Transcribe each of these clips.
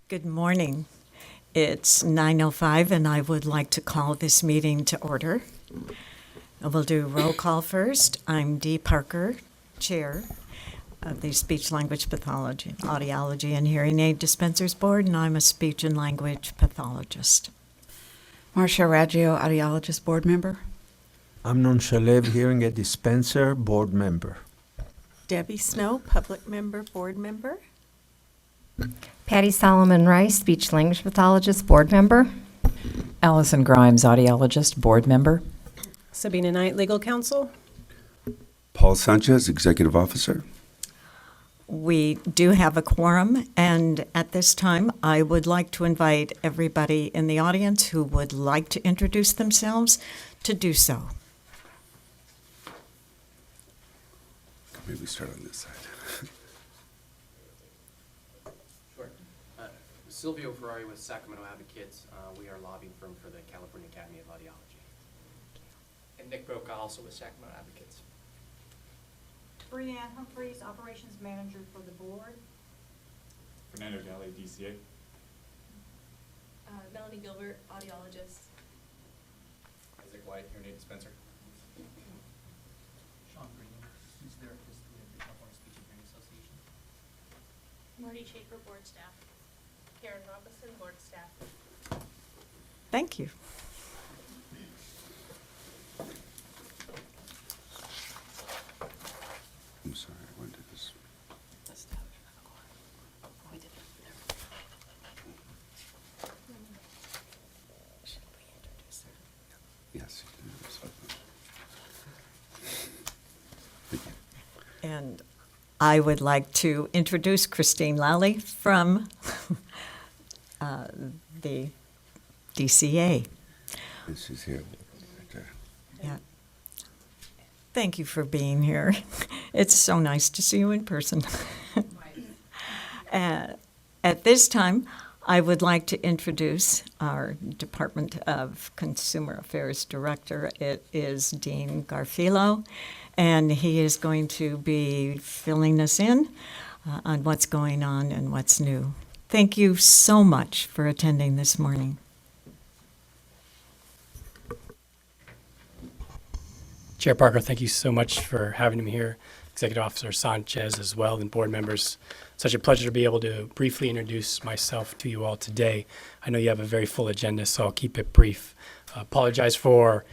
Good morning. It's 9:05 and I would like to call this meeting to order. We'll do roll call first. I'm Dee Parker, Chair of the Speech Language Pathology, Audiology and Hearing Aid Dispensers Board, and I'm a speech and language pathologist. Marcia Raggio, Audiologist Board Member. Amnon Shalev, Hearing Aid Dispenser Board Member. Debbie Snow, Public Member, Board Member. Patty Solomon Rice, Speech Language Pathologist, Board Member. Allison Grimes, Audiologist, Board Member. Sabina Knight, Legal Counsel. Paul Sanchez, Executive Officer. We do have a quorum, and at this time, I would like to invite everybody in the audience who would like to introduce themselves to do so. Maybe start on this side. Sure. Silvia Ferrara with Sacramento Advocates. We are a lobbying firm for the California Academy of Audiology. And Nick Broca, also with Sacramento Advocates. Breanne Humphreys, Operations Manager for the Board. Fernando Galley, DCA. Melanie Gilbert, Audiologist. Isaac White, Hearing Aid Dispenser. Sean Green, Speech Therapist with the California Speech and Hearing Association. Marty Schaefer, Board Staff. Karen Robinson, Board Staff. Thank you. I'm sorry, I went to this. Yes. And I would like to introduce Christine Lally from the DCA. She's here. Right there. Yeah. Thank you for being here. It's so nice to see you in person. At this time, I would like to introduce our Department of Consumer Affairs Director. It is Dean Garfilo, and he is going to be filling us in on what's going on and what's new. Thank you so much for attending this morning. Chair Parker, thank you so much for having me here. Executive Officer Sanchez as well, and board members. Such a pleasure to be able to briefly introduce myself to you all today. I know you have a very full agenda, so I'll keep it brief. Apologize for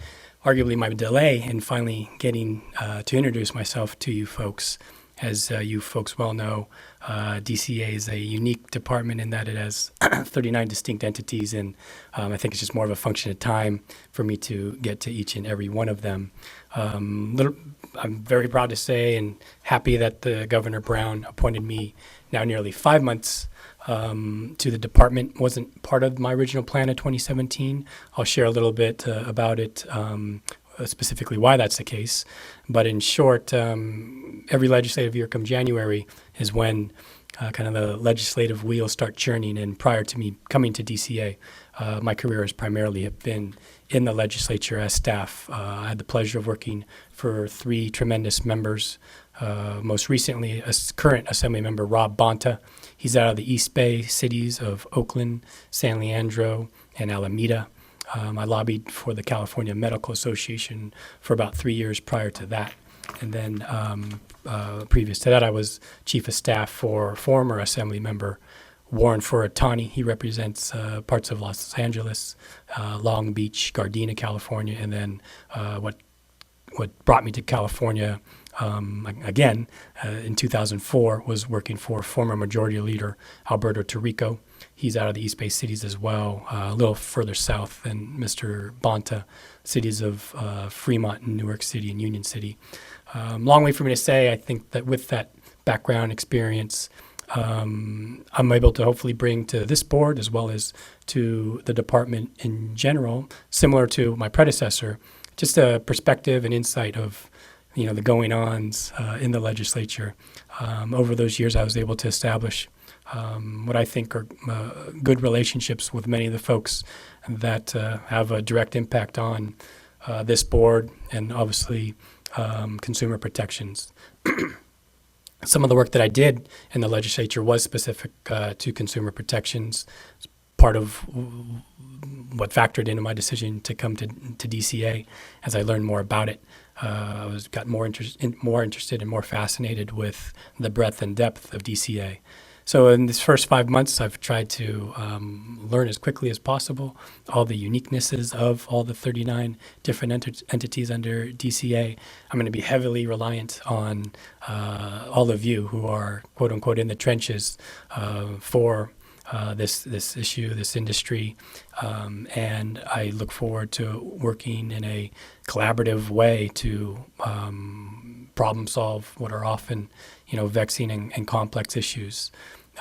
arguably my delay in finally getting to introduce myself to you folks. As you folks well know, DCA is a unique department in that it has 39 distinct entities, and I think it's just more of a function of time for me to get to each and every one of them. I'm very proud to say and happy that the Governor Brown appointed me now nearly 5 months to the department. Wasn't part of my original plan of 2017. I'll share a little bit about it, specifically why that's the case. But in short, every legislative year come January is when kind of the legislative wheels start churning. And prior to me coming to DCA, my career has primarily have been in the legislature as staff. I had the pleasure of working for 3 tremendous members. Most recently, current Assembly Member Rob Bonta. He's out of the East Bay cities of Oakland, San Leandro, and Alameda. I lobbied for the California Medical Association for about 3 years prior to that. And then previous to that, I was chief of staff for former Assembly Member Warren Furutani. He represents parts of Los Angeles, Long Beach, Gardena, California, and then what brought me to California again in 2004 was working for former Majority Leader Alberto Tarico. He's out of the East Bay cities as well, a little further south than Mr. Bonta, cities of Fremont and Newark City and Union City. Long way for me to say, I think that with that background experience, I'm able to hopefully bring to this board as well as to the department in general, similar to my predecessor, just a perspective and insight of the going-ons in the legislature. Over those years, I was able to establish what I think are good relationships with many of the folks that have a direct impact on this board and obviously consumer protections. some of the work that I did in the legislature was specific to consumer protections. It's part of what factored into my decision to come to DCA. As I learned more about it, I got more interested and more fascinated with the breadth and depth of DCA. So in these first 5 months, I've tried to learn as quickly as possible all the uniquenesses of all the 39 different entities under DCA. I'm going to be heavily reliant on all of you who are, quote unquote, in the trenches for this issue, this industry, and I look forward to working in a collaborative way to problem solve what are often, vexing and complex issues.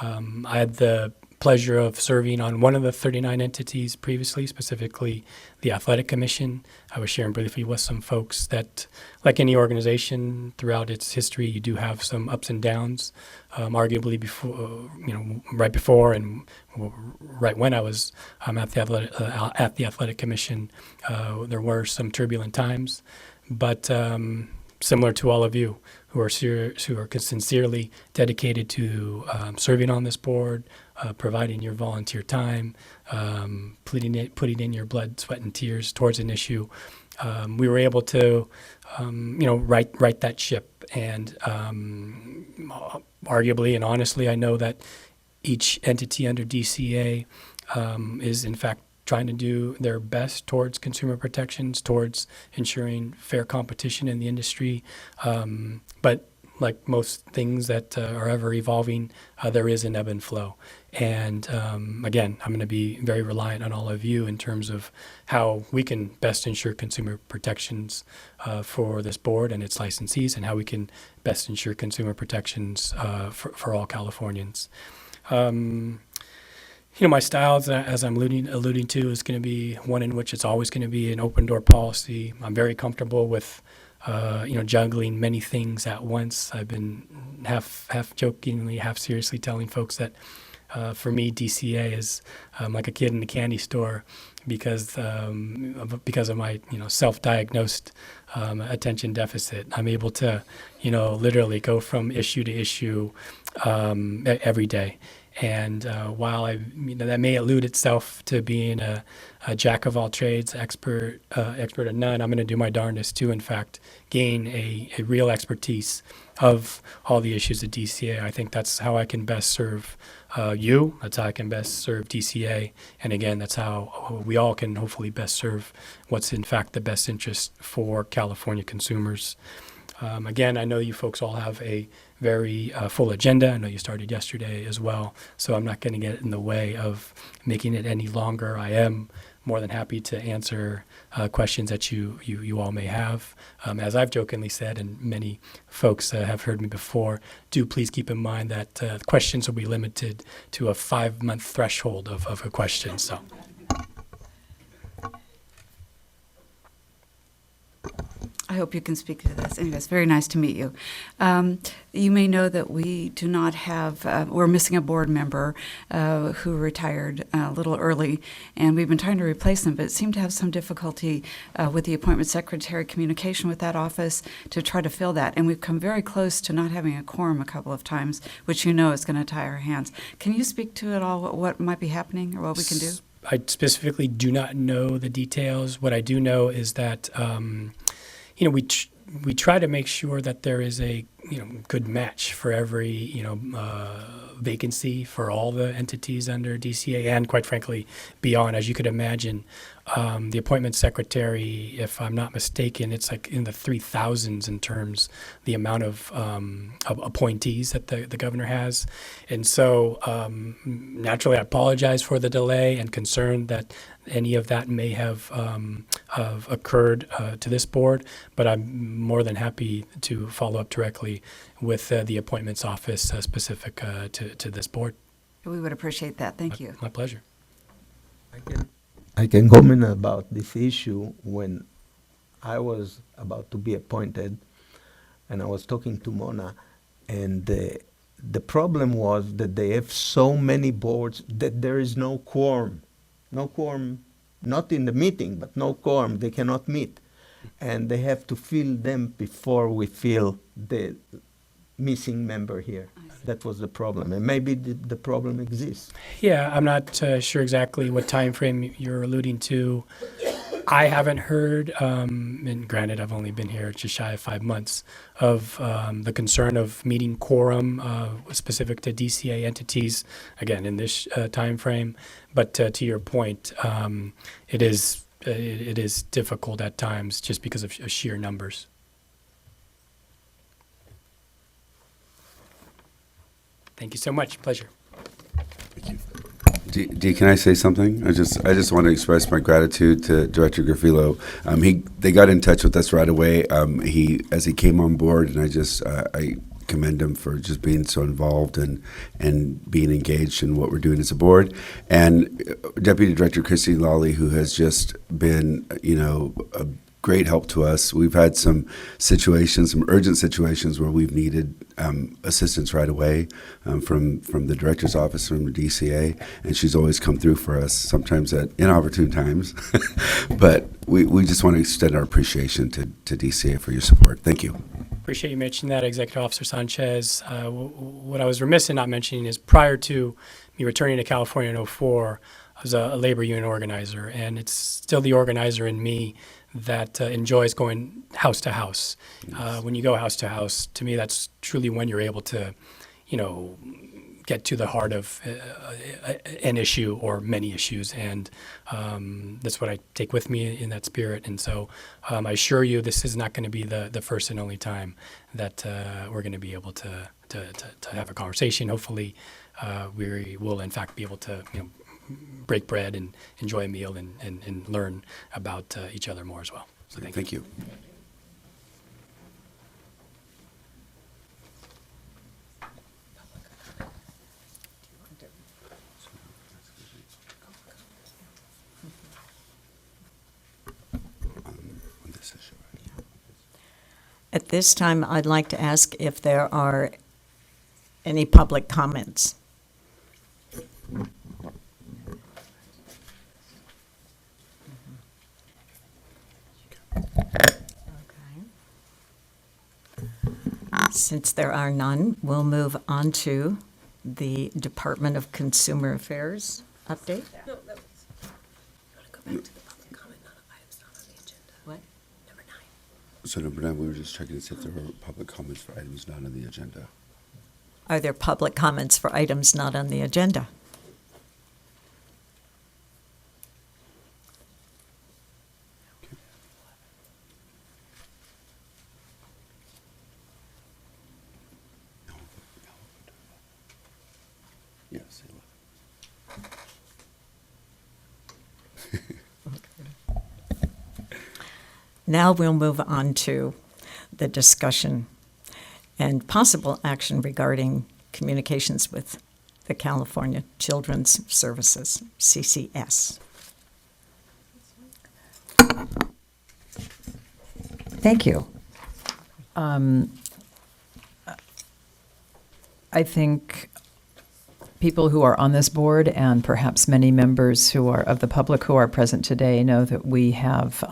I had the pleasure of serving on one of the 39 entities previously, specifically the Athletic Commission. I was sharing briefly with some folks that, like any organization throughout its history, you do have some ups and downs. Arguably before, right before and right when I was at the Athletic Commission, there were some turbulent times, but similar to all of you who are sincerely dedicated to serving on this board, providing your volunteer time, putting in your blood, sweat, and tears towards an issue, we were able to, right that ship. And arguably and honestly, I know that each entity under DCA is in fact trying to do their best towards consumer protections, towards ensuring fair competition in the industry. But like most things that are ever evolving, there is an ebb and flow. And again, I'm going to be very reliant on all of you in terms of how we can best ensure consumer protections for this board and its licensees, and how we can best ensure consumer protections for all Californians. My style, as I'm alluding to, is going to be one in which it's always going to be an open door policy. I'm very comfortable with, juggling many things at once. I've been half jokingly, half seriously telling folks that for me, DCA is like a kid in a candy store because of my self-diagnosed attention deficit. I'm able to literally go from issue to issue every day. And while that may elude itself to being a jack of all trades, expert of none, I'm going to do my darndest to, in fact, gain a real expertise of all the issues at DCA. I think that's how I can best serve you. That's how I can best serve DCA. And again, that's how we all can hopefully best serve what's in fact the best interest for California consumers. Again, I know you folks all have a very full agenda. I know you started yesterday as well, so I'm not going to get in the way of making it any longer. I am more than happy to answer questions that you all may have. As I've jokingly said, and many folks have heard me before, do please keep in mind that questions will be limited to a 5-month threshold of a question. So. I hope you can speak to this. Anyways, very nice to meet you. You may know that we do not have, we're missing a board member who retired a little early, and we've been trying to replace them, but seem to have some difficulty with the appointment secretary communication with that office to try to fill that. And we've come very close to not having a quorum a couple of times, which is going to tie our hands. Can you speak to it all, what might be happening or what we can do? I specifically do not know the details. What I do know is that we try to make sure that there is a good match for every vacancy for all the entities under DCA and, quite frankly, beyond. As you could imagine, the appointment secretary, if I'm not mistaken, it's like in the 3,000s in terms the amount of appointees that the governor has. And so naturally I apologize for the delay and concern that any of that may have occurred to this board, but I'm more than happy to follow up directly with the appointments office specific to this board. We would appreciate that. Thank you. My pleasure. I can comment about this issue. When I was about to be appointed, and I was talking to Mona, and the problem was that they have so many boards that there is no quorum. No quorum, not in the meeting, but no quorum. They cannot meet. And they have to fill them before we fill missing member here. That was the problem, and maybe the problem exists. Yeah, I'm not sure exactly what time frame you're alluding to. I haven't heard, and granted, I've only been here just shy of 5 months, of the concern of meeting quorum specific to DCA entities, again, in this time frame. But to your point, it is difficult at times just because of sheer numbers. Thank you so much. Pleasure. Thank you. D, can I say something? I just want to express my gratitude to Director Garfilo. They got in touch with us right away. As he came on board, and I commend him for just being so involved and being engaged in what we're doing as a board. And Deputy Director Christine Lawley, who has just been, a great help to us. We've had some urgent situations where we've needed assistance right away from the director's office, from the DCA, and she's always come through for us, sometimes at inopportune times. But we just want to extend our appreciation to DCA for your support. Thank you. Appreciate you mentioning that, Executive Officer Sanchez. What I was remiss in not mentioning is prior to me returning to California in 2004, I was a labor union organizer, and it's still the organizer in me that enjoys going house to house. When you go house to house, to me, that's truly when you're able to, get to the heart of an issue or many issues. And that's what I take with me in that spirit. And so I assure you, this is not going to be the first and only time that we're going to be able to have a conversation. Hopefully, we will, in fact, be able to, break bread and enjoy a meal and learn about each other more as well. So thank you. At this time, I'd like to ask if there are any public comments. Since there are none, we'll move on to the Department of Consumer Affairs update. No, that was, you want to go back to the public comment, not items not on the agenda? What? Number 9. So number 9, we were just checking to see if there were public comments for items not on the agenda. Are there public comments for items not on the agenda? Yes. Now we'll move on to the discussion and possible action regarding communications with the California Children's Services, CCS. Thank you. I think people who are on this board and perhaps many members who are of the public who are present today know that we have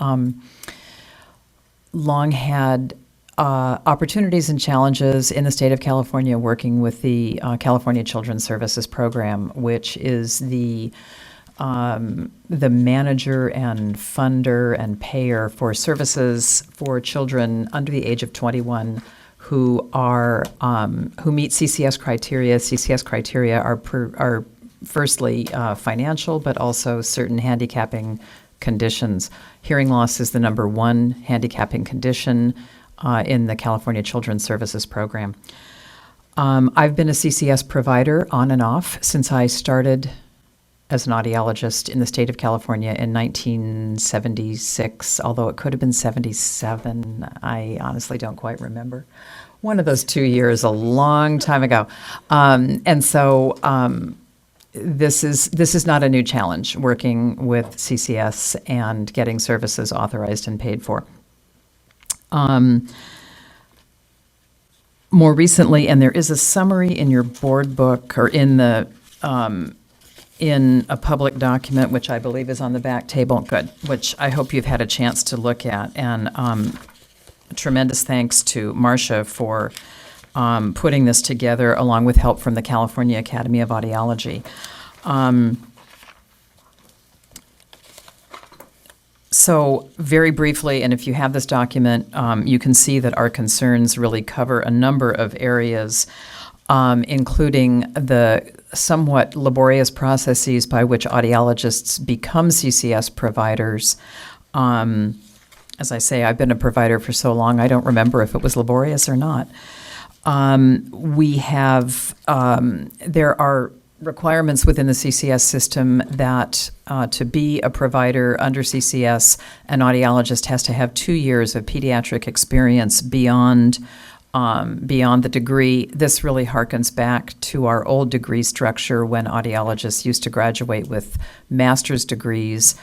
long had opportunities and challenges in the state of California working with the California Children's Services Program, which is the manager and funder and payer for services for children under the age of 21 who are who meet CCS criteria. CCS criteria are firstly financial, but also certain handicapping conditions. Hearing loss is the number one handicapping condition in the California Children's Services Program. I've been a CCS provider on and off since I started as an audiologist in the state of California in 1976, although it could have been 77. I honestly don't quite remember. One of those 2 years, a long time ago. And so this is not a new challenge, working with CCS and getting services authorized and paid for. More recently, and there is a summary in your board book or in the in a public document, which I believe is on the back table, good, which I hope you've had a chance to look at. And tremendous thanks to Marcia for putting this together along with help from the California Academy of Audiology. So very briefly, and if you have this document, you can see that our concerns really cover a number of areas, including the somewhat laborious processes by which audiologists become CCS providers. As I say, I've been a provider for so long, I don't remember if it was laborious or not. There are requirements within the CCS system that to be a provider under CCS, an audiologist has to have 2 years of pediatric experience beyond the degree. This really harkens back to our old degree structure when audiologists used to graduate with master's degrees.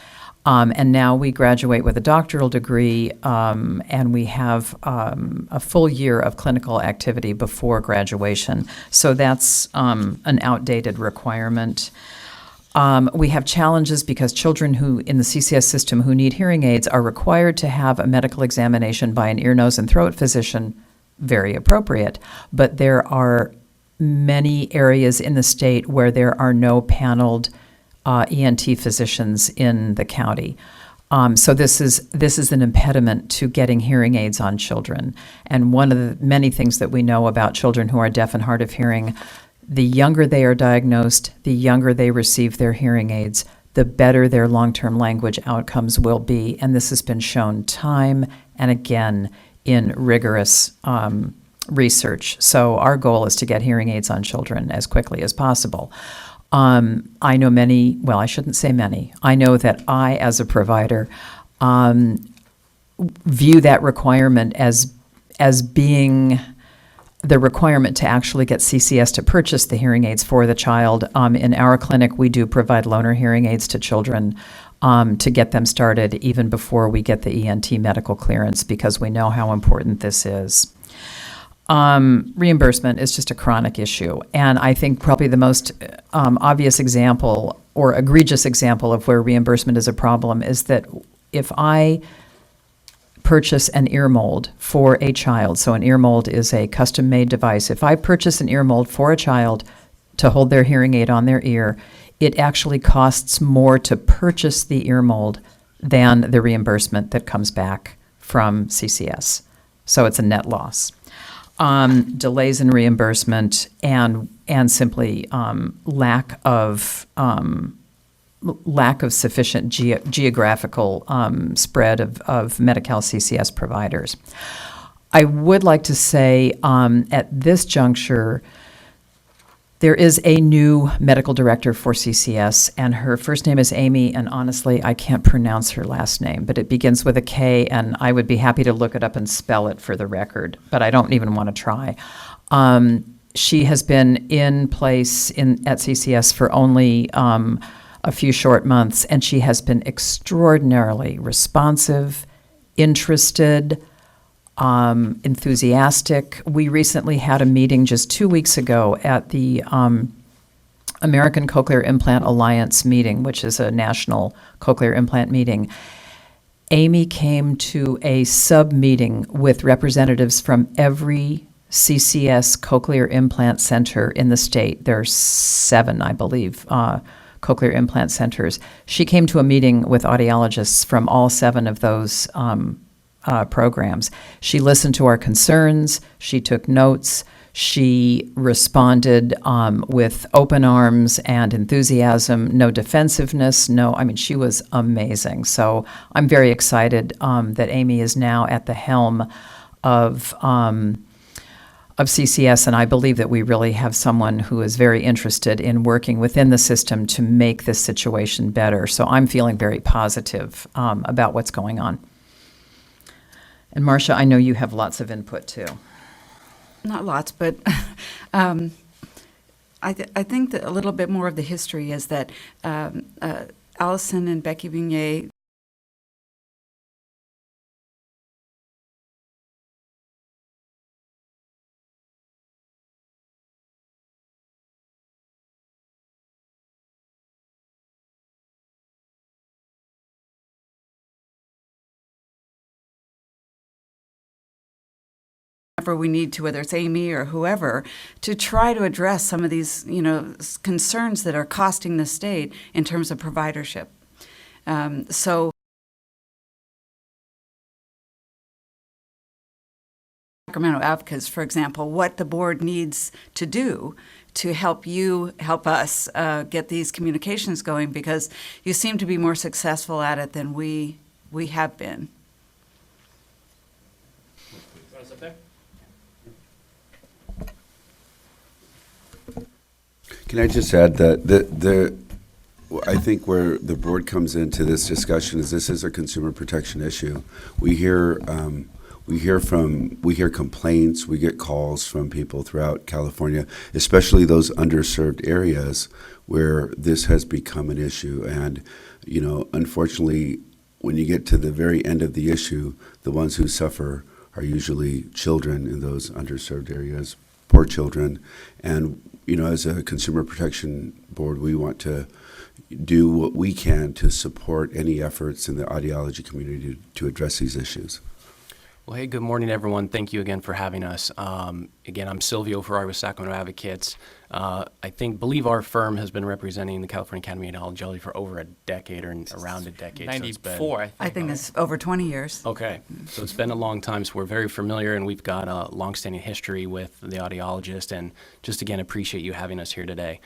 And now we graduate with a doctoral degree, and we have a full year of clinical activity before graduation. So that's an outdated requirement. We have challenges because children who, in the CCS system, who need hearing aids are required to have a medical examination by an ear, nose, and throat physician, very appropriate. But there are many areas in the state where there are no paneled ENT physicians in the county. So this is an impediment to getting hearing aids on children. And one of the many things that we know about children who are deaf and hard of hearing, the younger they are diagnosed, the younger they receive their hearing aids, the better their long-term language outcomes will be. And this has been shown time and again in rigorous research. So our goal is to get hearing aids on children as quickly as possible. I know many, well, I shouldn't say many. I know that I, as a provider, view that requirement as being the requirement to actually get CCS to purchase the hearing aids for the child. In our clinic, we do provide loaner hearing aids to children to get them started even before we get the ENT medical clearance, because we know how important this is. Reimbursement is just a chronic issue. And I think probably the most obvious example or egregious example of where reimbursement is a problem is that if I purchase an ear mold for a child, so an ear mold is a custom-made device. If I purchase an ear mold for a child to hold their hearing aid on their ear, it actually costs more to purchase the ear mold than the reimbursement that comes back from CCS. So it's a net loss. Delays in reimbursement and simply lack of sufficient geographical spread of Medi-Cal CCS providers. I would like to say at this juncture, there is a new medical director for CCS, and her first name is Amy, and honestly, I can't pronounce her last name, but it begins with a K, and I would be happy to look it up and spell it for the record, but I don't even want to try. She has been in place at CCS for only a few short months, and she has been extraordinarily responsive, interested, enthusiastic. We recently had a meeting just 2 weeks ago at the American Cochlear Implant Alliance meeting, which is a national cochlear implant meeting. Amy came to a sub-meeting with representatives from every CCS cochlear implant center in the state. There are 7, I believe, cochlear implant centers. She came to a meeting with audiologists from all 7 of those programs. She listened to our concerns. She took notes. She responded with open arms and enthusiasm, no defensiveness, she was amazing. So I'm very excited that Amy is now at the helm of CCS, and I believe that we really have someone who is very interested in working within the system to make this situation better. So I'm feeling very positive about what's going on. And Marcia, I know you have lots of input too. Not lots, but I think that a little bit more of the history is that Allison and Becky Vignier, whoever we need to, whether it's Amy or whoever, to try to address some of these, concerns that are costing the state in terms of providership. So Sacramento Advocates, for example, what the board needs to do to help us get these communications going, because you seem to be more successful at it than we have been. Want to sit there? Can I just add that I think where the board comes into this discussion is this is a consumer protection issue. We hear complaints, we get calls from people throughout California, especially those underserved areas where this has become an issue. And, unfortunately, when you get to the very end of the issue, the ones who suffer are usually children in those underserved areas, poor children. And, as a consumer protection board, we want to do what we can to support any efforts in the audiology community to address these issues. Well, hey, good morning, everyone. Thank you again for having us. Again, I'm Silvia Ferrara with Sacramento Advocates. I believe our firm has been representing the California Academy of Audiology for over a decade or around a decade. 94, I think it's over 20 years. Okay, so it's been a long time, so we're very familiar, and we've got a longstanding history with the audiologist, and just again appreciate you having us here today.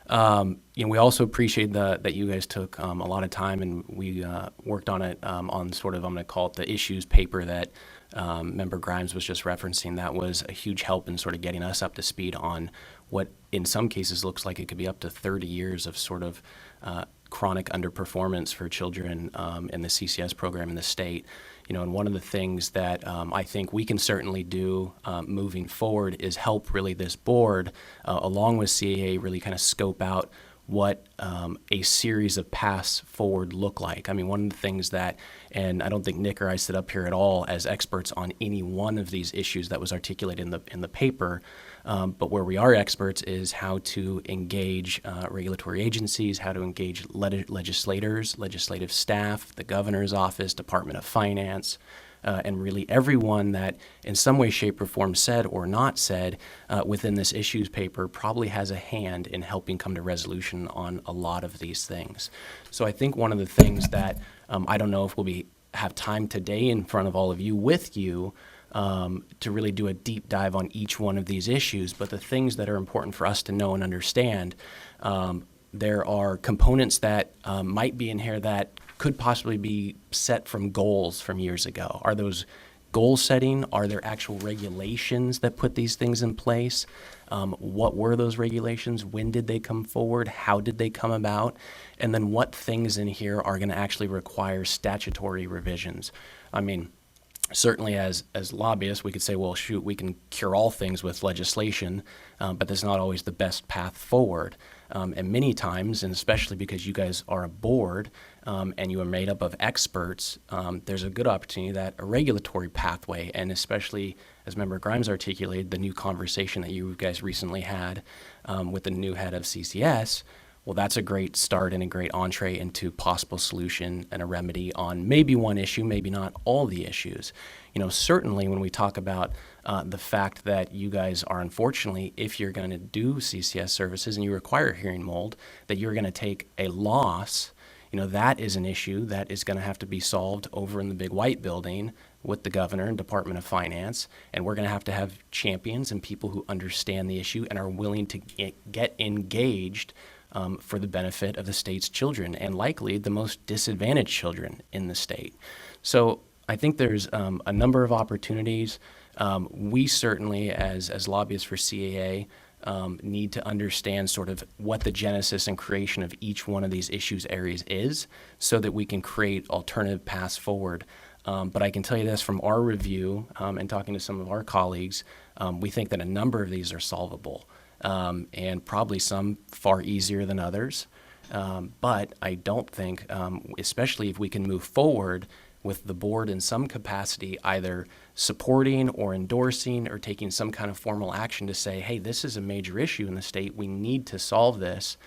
We also appreciate that you guys took a lot of time, and we worked on it on sort of, I'm going to call it the issues paper that Member Grimes was just referencing. That was a huge help in sort of getting us up to speed on what in some cases looks like it could be up to 30 years of sort of chronic underperformance for children in the CCS program in the state. And one of the things that I think we can certainly do moving forward is help really this board, along with CAA, really kind of scope out what a series of paths forward look like. I mean, one of the things that, and I don't think Nick or I sit up here at all as experts on any one of these issues that was articulated in the paper, but where we are experts is how to engage regulatory agencies, how to engage legislators, legislative staff, the governor's office, Department of Finance, and really everyone that in some way, shape, or form said or not said within this issues paper probably has a hand in helping come to resolution on a lot of these things. So I think one of the things that I don't know if we'll have time today in front of all of you with you to really do a deep dive on each one of these issues, but the things that are important for us to know and understand, there are components that might be in here that could possibly be set from goals from years ago. Are those goal setting? Are there actual regulations that put these things in place? What were those regulations? When did they come forward? How did they come about? And then what things in here are going to actually require statutory revisions? I mean, certainly as lobbyists, we could say, well, shoot, we can cure all things with legislation, but that's not always the best path forward. And many times, and especially because you guys are a board and you are made up of experts, there's a good opportunity that a regulatory pathway, and especially as Member Grimes articulated, the new conversation that you guys recently had with the new head of CCS, well, that's a great start and a great entree into possible solution and a remedy on maybe one issue, maybe not all the issues. Certainly when we talk about the fact that you guys are, unfortunately, if you're going to do CCS services and you require hearing mold, that you're going to take a loss, that is an issue that is going to have to be solved over in the big white building with the governor and Department of Finance, and we're going to have champions and people who understand the issue and are willing to get engaged for the benefit of the state's children, and likely the most disadvantaged children in the state. So I think there's a number of opportunities. We certainly, as lobbyists for CAA, need to understand sort of what the genesis and creation of each one of these issues areas is, so that we can create alternative paths forward. But I can tell you this from our review and talking to some of our colleagues, we think that a number of these are solvable. And probably some far easier than others. But I don't think, especially if we can move forward with the board in some capacity, either supporting or endorsing or taking some kind of formal action to say, hey, this is a major issue in the state, we need to solve this.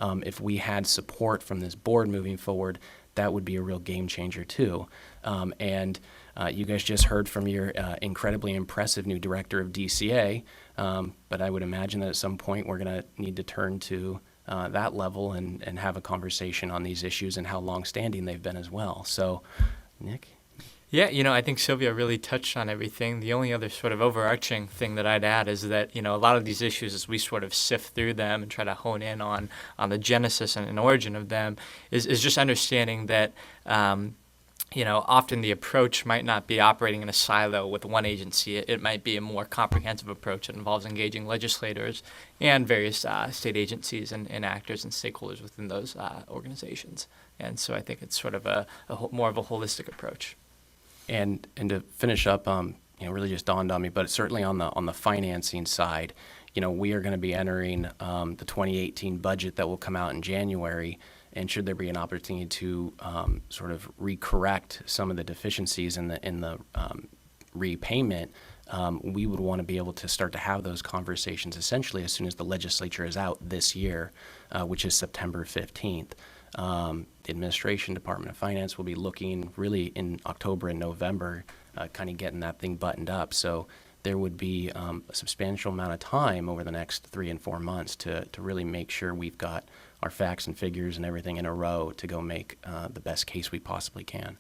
If we had support from this board moving forward, that would be a real game changer too. And You guys just heard from your incredibly impressive new director of DCA, but I would imagine that at some point we're going to need to turn to that level and have a conversation on these issues and how long-standing they've been as well. So, Nick? Yeah, I think Silvia really touched on everything. The only other sort of overarching thing that I'd add is that, a lot of these issues, as we sort of sift through them and try to hone in on the genesis and origin of them, is just understanding that, often the approach might not be operating in a silo with one agency. It might be a more comprehensive approach that involves engaging legislators and various state agencies and actors and stakeholders within those organizations. And so I think it's sort of more of a holistic approach. And to finish up, really just dawned on me, but certainly on the financing side, we are going to be entering the 2018 budget that will come out in January. And should there be an opportunity to sort of recorrect some of the deficiencies in the repayment, we would want to be able to start to have those conversations essentially as soon as the legislature is out this year, which is September 15th. The Administration Department of Finance will be looking really in October and November, kind of getting that thing buttoned up. So there would be a substantial amount of time over the next 3 and 4 months to really make sure we've got our facts and figures and everything in a row to go make the best case we possibly can.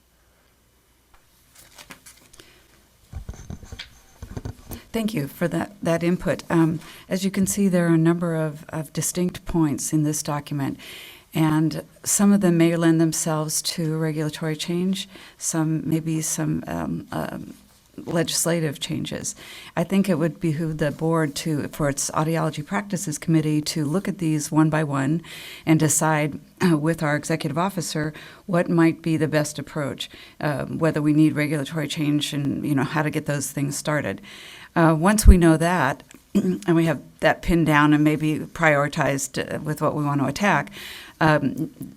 Thank you for that input. As you can see, there are a number of distinct points in this document, and some of them may lend themselves to regulatory change, maybe some legislative changes. I think it would behoove the board for its Audiology Practices Committee to look at these one by one and decide with our executive officer what might be the best approach, whether we need regulatory change and how to get those things started. Once we know that, and we have that pinned down and maybe prioritized with what we want to attack,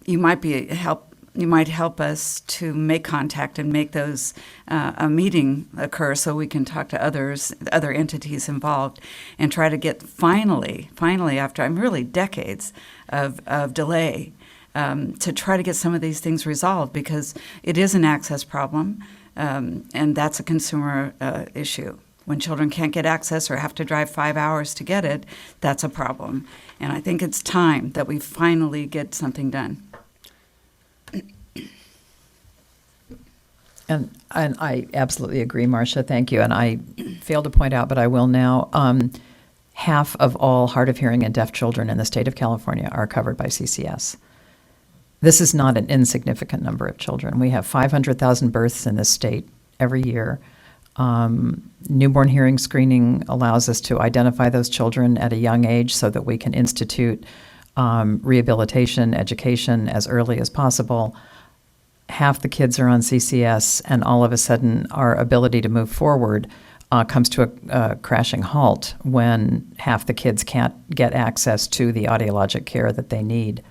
you might help us to make contact and make those a meeting occur so we can talk to other entities involved and try to get finally after really decades of delay to try to get some of these things resolved, because it is an access problem and that's a consumer issue. When children can't get access or have to drive 5 hours to get it, that's a problem. And I think it's time that we finally get something done. And I absolutely agree, Marcia. Thank you. And I failed to point out, but I will now, half of all hard of hearing and deaf children in the state of California are covered by CCS. This is not an insignificant number of children. We have 500,000 births in this state every year. Newborn hearing screening allows us to identify those children at a young age so that we can institute rehabilitation, education as early as possible. Half the kids are on CCS, and all of a sudden our ability to move forward comes to a crashing halt when half the kids can't get access to the audiologic care that they need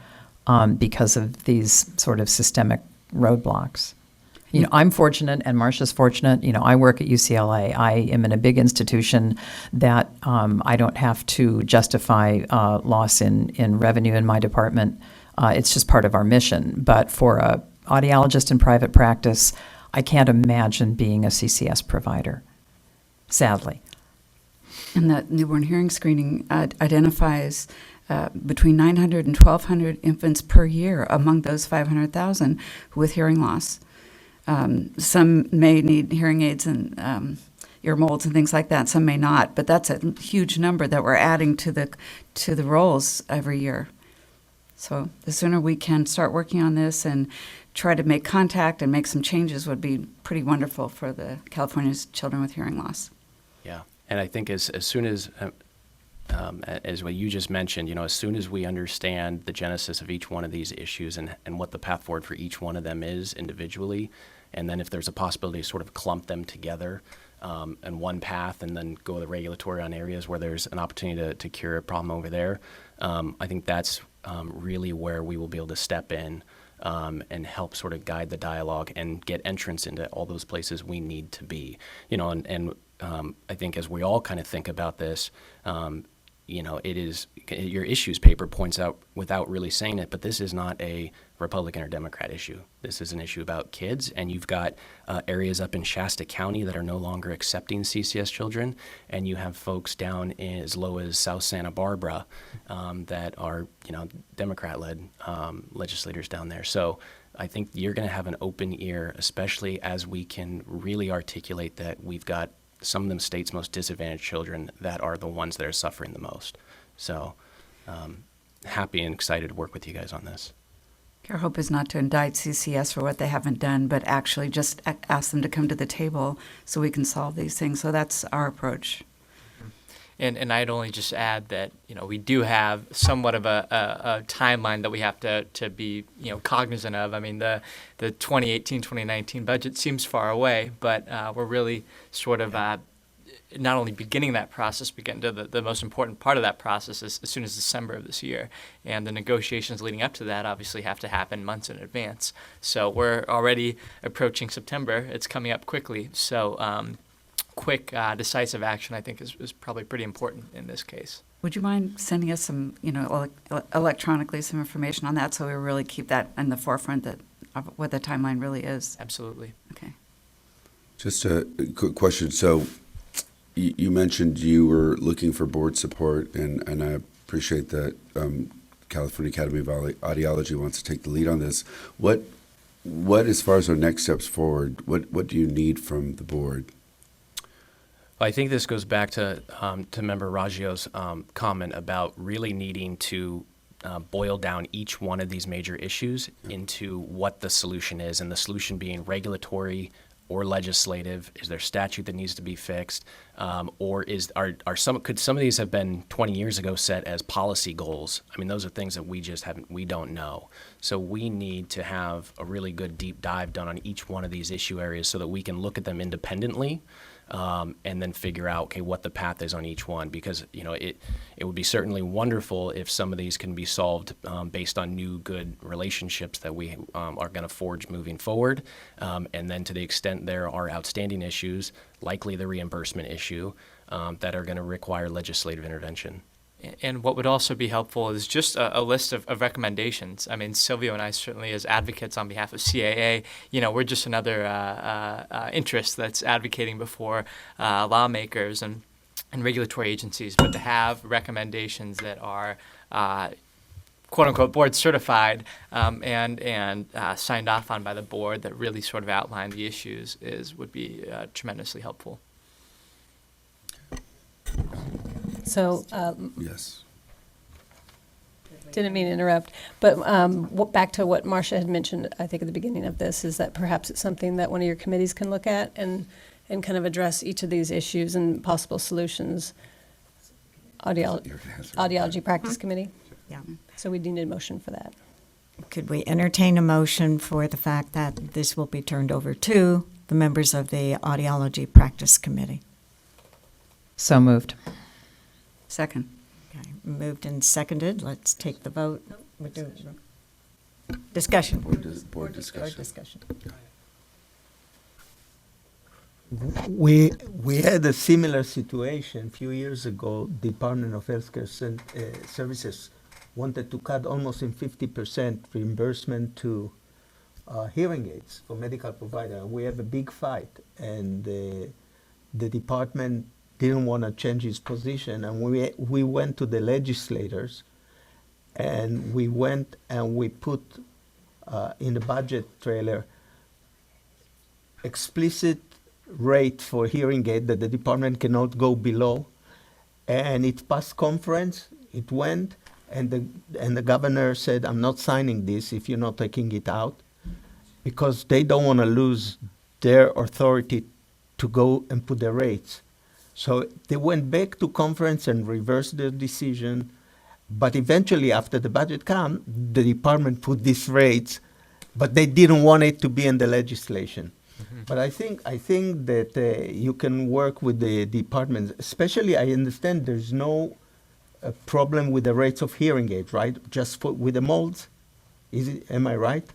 because of these sort of systemic roadblocks. I'm fortunate, and Marcia's fortunate. I work at UCLA. I am in a big institution that I don't have to justify loss in revenue in my department. It's just part of our mission. But for a audiologist in private practice, I can't imagine being a CCS provider, sadly. And that newborn hearing screening identifies between 900 and 1,200 infants per year among those 500,000 with hearing loss. Some may need hearing aids and ear molds and things like that. Some may not, but that's a huge number that we're adding to the rolls every year. So the sooner we can start working on this and try to make contact and make some changes would be pretty wonderful for the California's children with hearing loss. Yeah, and I think as soon as what you just mentioned, as soon as we understand the genesis of each one of these issues and what the path forward for each one of them is individually, and then if there's a possibility to sort of clump them together in one path and then go the regulatory on areas where there's an opportunity to cure a problem over there, I think that's really where we will be able to step in and help sort of guide the dialogue and get entrance into all those places we need to be. I think as we all kind of think about this, it is, your issues paper points out without really saying it, but this is not a Republican or Democrat issue. This is an issue about kids, and you've got areas up in Shasta County that are no longer accepting CCS children, and you have folks down in as low as South Santa Barbara that are, Democrat-led legislators down there. So I think you're going to have an open ear, especially as we can really articulate that we've got some of the state's most disadvantaged children that are the ones that are suffering the most. So happy and excited to work with you guys on this. Our hope is not to indict CCS for what they haven't done, but actually just ask them to come to the table so we can solve these things. So that's our approach. And I'd only just add that, we do have somewhat of a timeline that we have to be, cognizant of. I mean, the 2018-2019 budget seems far away, but we're really sort of not only beginning that process, but getting to the most important part of that process as soon as December of this year. And the negotiations leading up to that obviously have to happen months in advance. So we're already approaching September. It's coming up quickly. So quick, decisive action, I think, is probably pretty important in this case. Would you mind sending us some, electronically some information on that so we really keep that in the forefront of what the timeline really is? Absolutely. Okay. Just a quick question. So you mentioned you were looking for board support, and I appreciate that California Academy of Audiology wants to take the lead on this. What as far as our next steps forward, what do you need from the board? Well, I think this goes back to Member Raggio's comment about really needing to boil down each one of these major issues into what the solution is, and the solution being regulatory or legislative. Is there statute that needs to be fixed, or could some of these have been 20 years ago set as policy goals? I mean, those are things that we don't know. So we need to have a really good deep dive done on each one of these issue areas so that we can look at them independently. And then figure out, okay, what the path is on each one, because it would be certainly wonderful if some of these can be solved based on new good relationships that we are going to forge moving forward, and then to the extent there are outstanding issues, likely the reimbursement issue, that are going to require legislative intervention. And what would also be helpful is just a list of recommendations. I mean, Silvio and I certainly, as advocates on behalf of CAA, we're just another interest that's advocating before lawmakers and regulatory agencies. But to have recommendations that are quote unquote board certified and signed off on by the board that really sort of outline the issues would be tremendously helpful. So, Yes. didn't mean to interrupt, but back to what Marcia had mentioned, I think at the beginning of this, is that perhaps it's something that one of your committees can look at and kind of address each of these issues and possible solutions. Audiology Practice Committee? Yeah. So we need a motion for that. Could we entertain a motion for the fact that this will be turned over to the members of the Audiology Practice Committee? So moved. Second. Okay, moved and seconded. Let's take the vote. We're doing discussion. Board discussion. We had a similar situation a few years ago. Department of Healthcare Services wanted to cut almost in 50% reimbursement to hearing aids for medical providers. We have a big fight, and the department didn't want to change its position, and we went to the legislators, and we put in the budget trailer explicit rate for hearing aid that the department cannot go below, and it passed conference. It went, and the governor said, "I'm not signing this if you're not taking it out," because they don't want to lose their authority to go and put the rates. So they went back to conference and reversed their decision, but eventually, after the budget came, the department put these rates, but they didn't want it to be in the legislation. Mm-hmm. But I think that you can work with the departments. Especially, I understand there's no problem with the rates of hearing aids, right? Just with the molds. Am I right?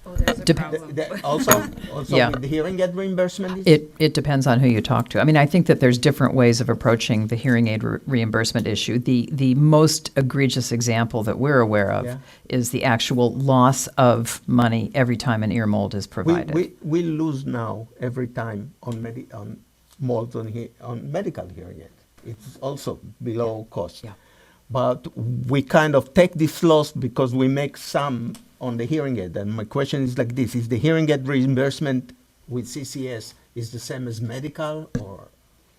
Oh, there's Dep- problem. Also Yeah. with the hearing aid reimbursement? It depends on who you talk to. I mean, I think that there's different ways of approaching the hearing aid reimbursement issue. The most egregious example that we're aware of Yeah. is the actual loss of money every time an ear mold is provided. We lose now every time on molds on medical hearing aid. It's also below cost. Yeah. But we kind of take this loss because we make some on the hearing aid. And my question is like this: is the hearing aid reimbursement with CCS is the same as medical or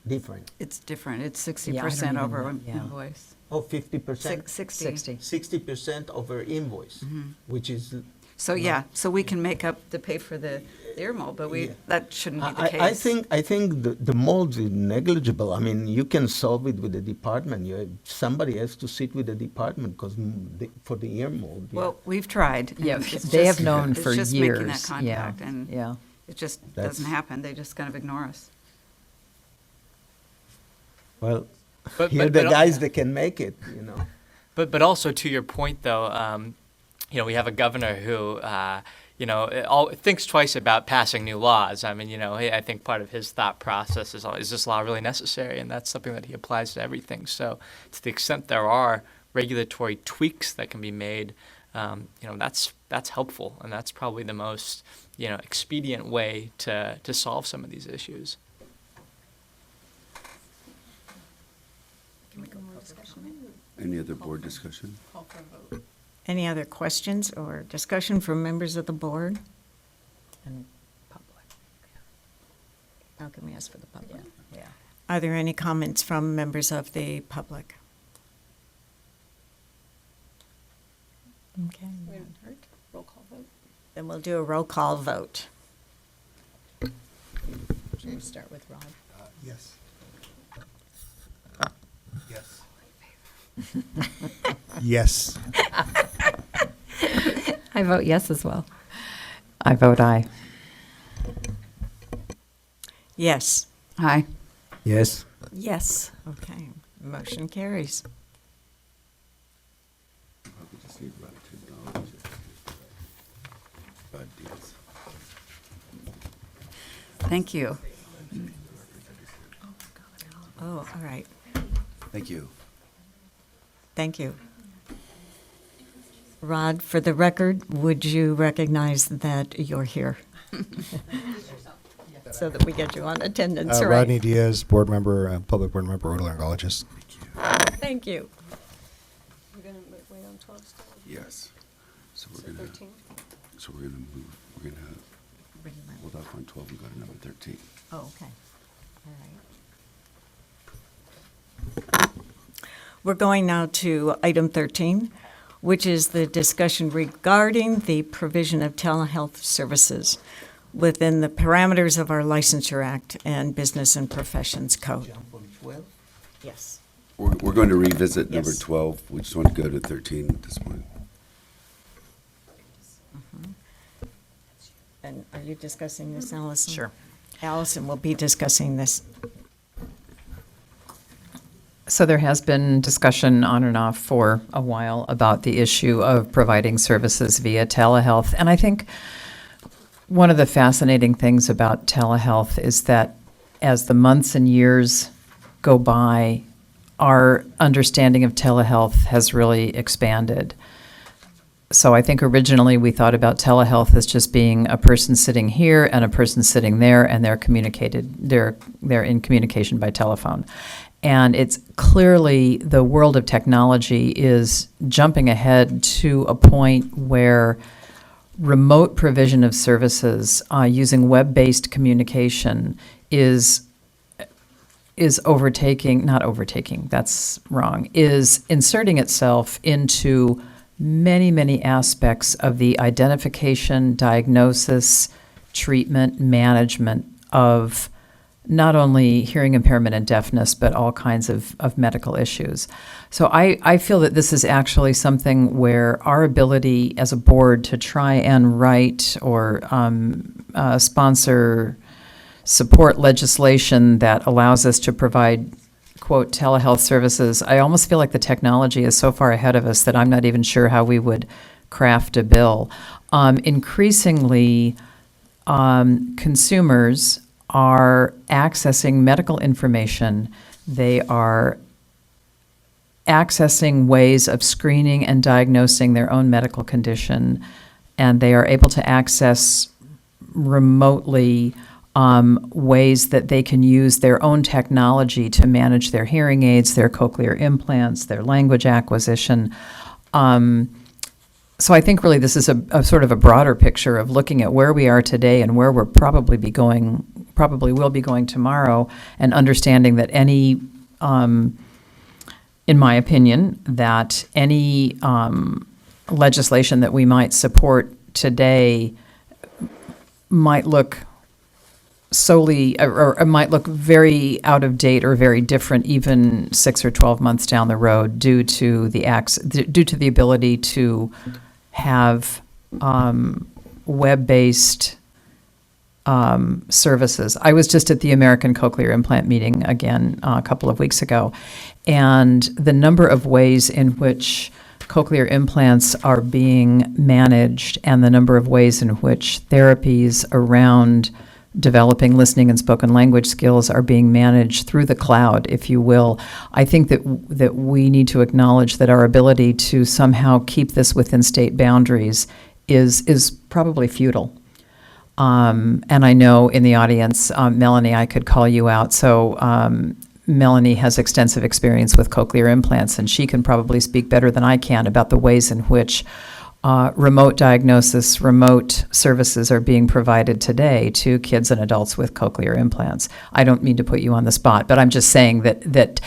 different? It's different. It's Yeah, I 60% don't over even know. Yeah. invoice. Oh, 50%? 60. 60% over invoice, which is... So, yeah, so we can make up to pay for the ear mold, but Yeah. that shouldn't be the case. I think the molds is negligible. I mean, you can solve it with the department. Somebody has to sit with the department because for the ear mold. Yeah. Well, we've tried. and Yeah, it's they have just- known it's for just years. making that contact, Yeah, and yeah. it just That's- doesn't happen. They just kind of ignore us. Well, But- here but- the but- guys that can make it, you know. But also to your point, though, we have a governor who, thinks twice about passing new laws. I mean, I think part of his thought process is this law really necessary? And that's something that he applies to everything. So to the extent there are regulatory tweaks that can be made, that's helpful. And that's probably the most, expedient way to solve some of these issues. Any other board discussion? Any other questions or discussion from members of the board? And public. How can we ask for the public? Yeah. Are there any comments from members of the public? Okay. Roll call vote. Then we'll do a roll call vote. Should we start with Rod? Yes. Yes. Yes. I vote yes as well. I vote aye. Yes. Hi. Yes. Yes. Okay. Motion carries. Thank you. Oh, all right. Thank you. Thank you. Rod, for the record, would you recognize that you're here? So that we get you on attendance, right? Rodney Diaz, board member, public board member, otolaryngologist. Thank you. We're going to wait on 12 still. Yes. So we're gonna, 13. so we're gonna move, we're gonna hold off on 12 and go to number 13. Oh, okay. All right. We're going now to item 13, which is the discussion regarding the provision of telehealth services within the parameters of our Licensure Act and Business and Professions Code. Jump on 12. Yes. We're going to revisit number Yes. 12. We just want to go to 13 at this point. And are you discussing this, Allison? Sure. Allison will be discussing this. So there has been discussion on and off for a while about the issue of providing services via telehealth. And I think one of the fascinating things about telehealth is that as the months and years go by, our understanding of telehealth has really expanded. So I think originally we thought about telehealth as just being a person sitting here and a person sitting there, and they're in communication by telephone. And it's clearly the world of technology is jumping ahead to a point where remote provision of services using web-based communication is inserting itself into many, many aspects of the identification, diagnosis, treatment, management of not only hearing impairment and deafness, but all kinds of medical issues. So I feel that this is actually something where our ability as a board to try and write or sponsor, support legislation that allows us to provide, quote, telehealth services, I almost feel like the technology is so far ahead of us that I'm not even sure how we would craft a bill. Increasingly, consumers are accessing medical information. They are accessing ways of screening and diagnosing their own medical condition, and they are able to access remotely ways that they can use their own technology to manage their hearing aids, their cochlear implants, their language acquisition. So I think really this is a sort of a broader picture of looking at where we are today and where we're probably will be going tomorrow, and understanding that any, in my opinion, that any legislation that we might support today might look solely, or might look very out of date or very different even 6 or 12 months down the road due to the ability to have web-based services. I was just at the American Cochlear Implant meeting again a couple of weeks ago, and the number of ways in which cochlear implants are being managed and the number of ways in which therapies around developing listening and spoken language skills are being managed through the cloud, if you will. I think that we need to acknowledge that our ability to somehow keep this within state boundaries is probably futile. And I know in the audience, Melanie, I could call you out. So Melanie has extensive experience with cochlear implants, and she can probably speak better than I can about the ways in which remote diagnosis, remote services are being provided today to kids and adults with cochlear implants. I don't mean to put you on the spot, but I'm just saying that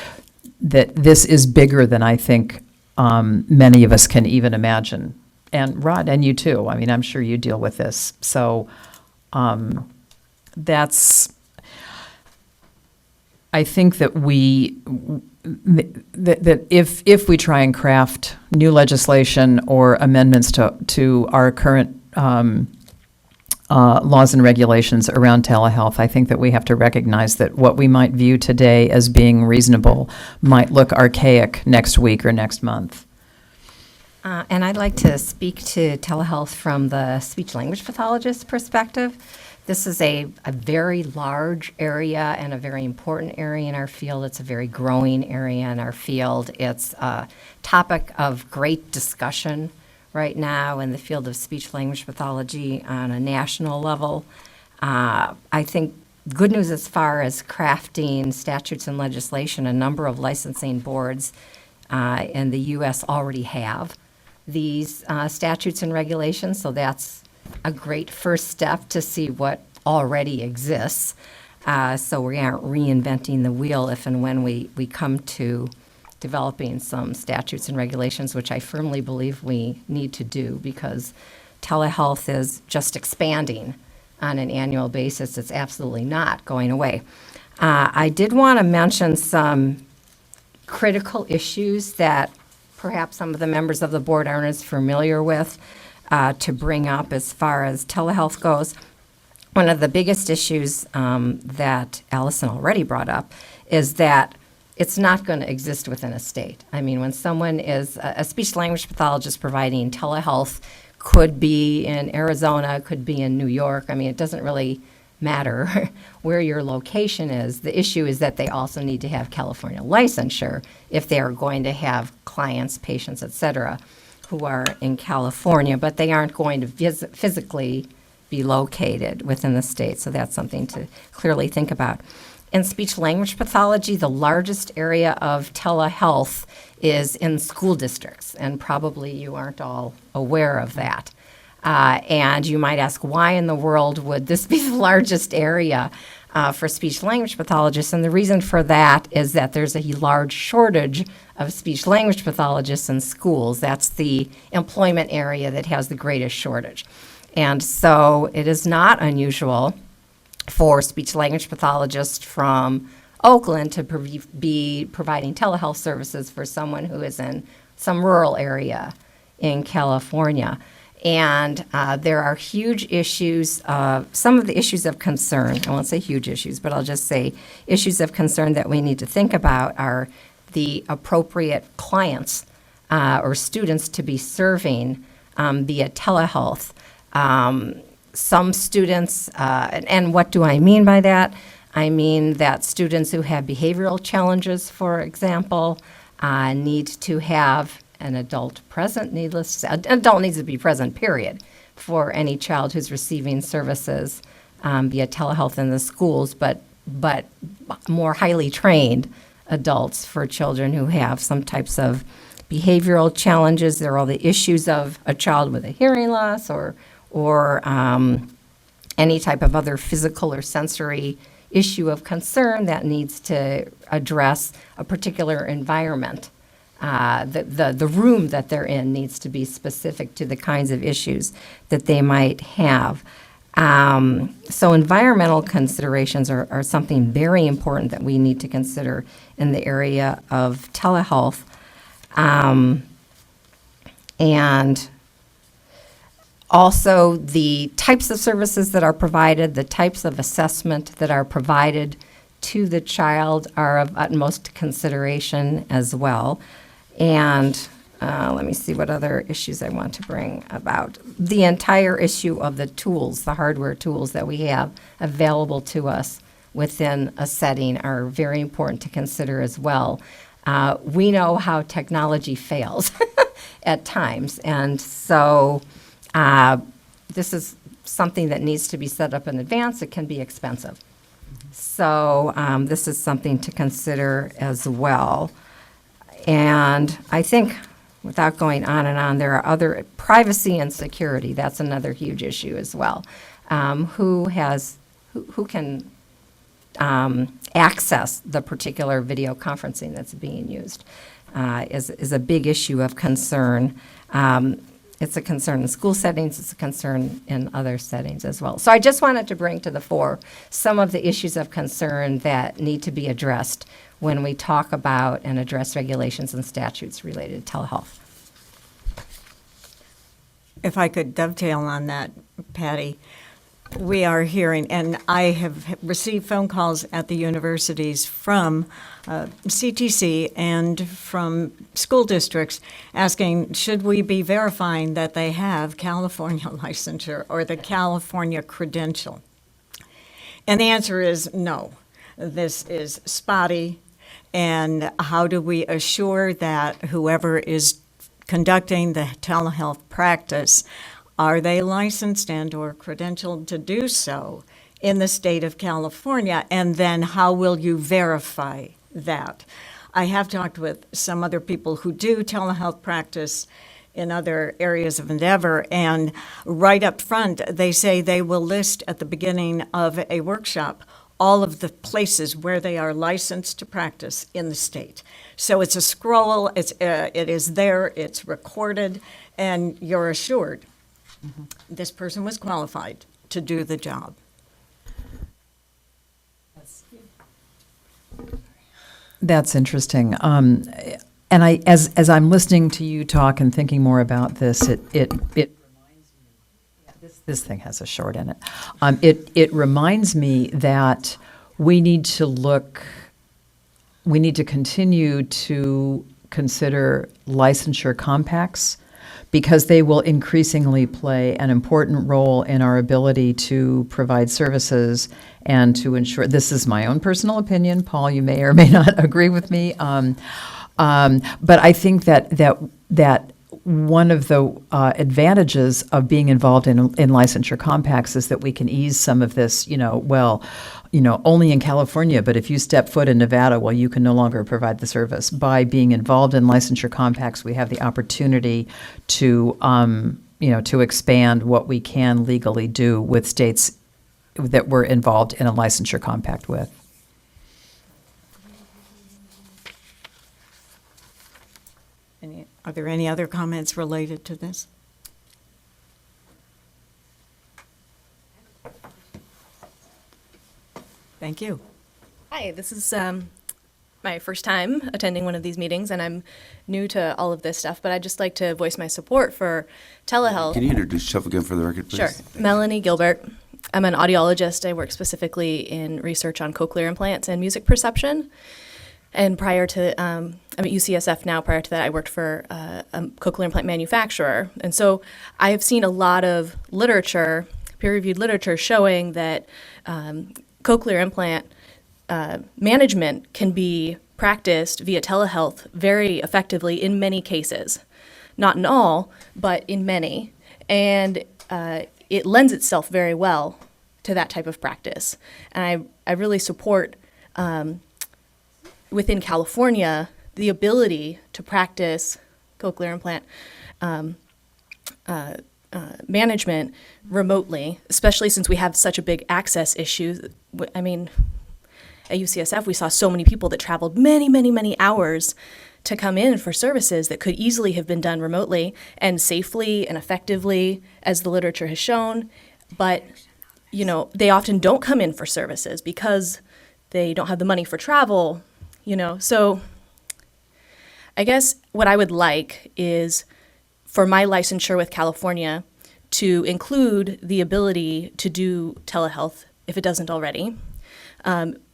this is bigger than I think many of us can even imagine. And Rod, and you too. I mean, I'm sure you deal with this. So that's, I think that that if we try and craft new legislation or amendments to our current laws and regulations around telehealth, I think that we have to recognize that what we might view today as being reasonable might look archaic next week or next month. And I'd like to speak to telehealth from the speech-language pathologist perspective. This is a very large area and a very important area in our field. It's a very growing area in our field. It's a topic of great discussion right now in the field of speech-language pathology on a national level. I think good news as far as crafting statutes and legislation, a number of licensing boards in the U.S. already have these statutes and regulations, so that's a great first step to see what already exists. So we aren't reinventing the wheel if and when we come to developing some statutes and regulations, which I firmly believe we need to do because telehealth is just expanding on an annual basis. It's absolutely not going away. I did want to mention some critical issues that perhaps some of the members of the board aren't as familiar with to bring up as far as telehealth goes. One of the biggest issues that Allison already brought up is that it's not going to exist within a state. I mean, when someone is a speech-language pathologist providing telehealth, could be in Arizona, could be in New York. I mean, it doesn't really matter where your location is. The issue is that they also need to have California licensure if they are going to have clients, patients, et cetera, who are in California, but they aren't going to physically be located within the state. So that's something to clearly think about. In speech-language pathology, the largest area of telehealth is in school districts, and probably you aren't all aware of that. And you might ask, why in the world would this be the largest area for speech-language pathologists? And the reason for that is that there's a large shortage of speech-language pathologists in schools. That's the employment area that has the greatest shortage. And so it is not unusual for speech-language pathologists from Oakland to be providing telehealth services for someone who is in some rural area in California. And there are huge issues, some of the issues of concern, I won't say huge issues, but I'll just say issues of concern that we need to think about are the appropriate clients or students to be serving via telehealth. Some students, and what do I mean by that? I mean that students who have behavioral challenges, for example, need to have an adult present, needless to say. An adult needs to be present, period, for any child who's receiving services via telehealth in the schools, but more highly trained adults for children who have some types of behavioral challenges. There are all the issues of a child with a hearing loss or any type of other physical or sensory issue of concern that needs to address a particular environment. The room that they're in needs to be specific to the kinds of issues that they might have. So environmental considerations are something very important that we need to consider in the area of telehealth. And also the types of services that are provided, the types of assessment that are provided to the child are of utmost consideration as well. And let me see what other issues I want to bring about. The entire issue of the tools, the hardware tools that we have available to us within a setting are very important to consider as well. We know how technology fails at times, and so this is something that needs to be set up in advance. It can be expensive. So this is something to consider as well. And I think, without going on and on, there are other, privacy and security, that's another huge issue as well. Who can access the particular video conferencing that's being used is a big issue of concern. It's a concern in school settings, it's a concern in other settings as well. So I just wanted to bring to the fore some of the issues of concern that need to be addressed when we talk about and address regulations and statutes related to telehealth. If I could dovetail on that, Patty, we are hearing, and I have received phone calls at the universities from CTC and from school districts asking, should we be verifying that they have California licensure or the California credential? And the answer is no. This is spotty, and how do we assure that whoever is conducting the telehealth practice, are they licensed and or credentialed to do so in the state of California? And then how will you verify that? I have talked with some other people who do telehealth practice in other areas of endeavor, and right up front, they say they will list at the beginning of a workshop all of the places where they are licensed to practice in the state. So it's a scroll, it is there, it's recorded, and you're assured this person was qualified to do the job. That's interesting. And as I'm listening to you talk and thinking more about this, it reminds me. This thing has a short in it. It reminds me that we need to continue to consider licensure compacts, because they will increasingly play an important role in our ability to provide services and to ensure, this is my own personal opinion, Paul, you may or may not agree with me, but I think that one of the advantages of being involved in licensure compacts is that we can ease some of this, only in California, but if you step foot in Nevada, well, you can no longer provide the service. By being involved in licensure compacts, we have the opportunity to, to expand what we can legally do with states that we're involved in a licensure compact with. Are there any other comments related to this? Thank you. Hi, this is my first time attending one of these meetings, and I'm new to all of this stuff, but I'd just like to voice my support for telehealth. Can you introduce yourself again for the record, please? Sure. Melanie Gilbert. I'm an audiologist. I work specifically in research on cochlear implants and music perception. And prior to, I'm at UCSF now. Prior to that, I worked for a cochlear implant manufacturer. And so I have seen a lot of literature, peer-reviewed literature, showing that cochlear implant management can be practiced via telehealth very effectively in many cases. Not in all, but in many. And it lends itself very well to that type of practice. And I really support, within California, the ability to practice cochlear implant management remotely, especially since we have such a big access issue. I mean, at UCSF, we saw so many people that traveled many, many, many hours to come in for services that could easily have been done remotely and safely and effectively, as the literature has shown. But, you know, they often don't come in for services because they don't have the money for travel, you know. So I guess what I would like is for my licensure with California to include the ability to do telehealth if it doesn't already.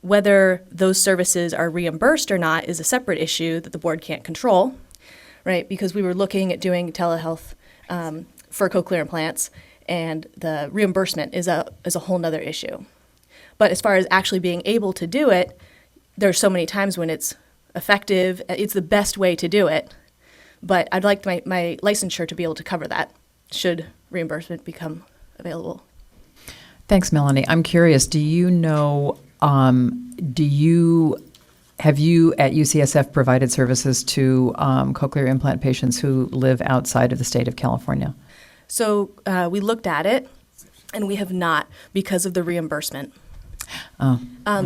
Whether those services are reimbursed or not is a separate issue that the board can't control, right? Because we were looking at doing telehealth for cochlear implants, and the reimbursement is a whole nother issue. But as far as actually being able to do it, there's so many times when it's effective, it's the best way to do it. But I'd like my licensure to be able to cover that should reimbursement become available. Thanks, Melanie. I'm curious, do you know, have you at UCSF provided services to cochlear implant patients who live outside of the state of California? So we looked at it, and we have not because of the reimbursement.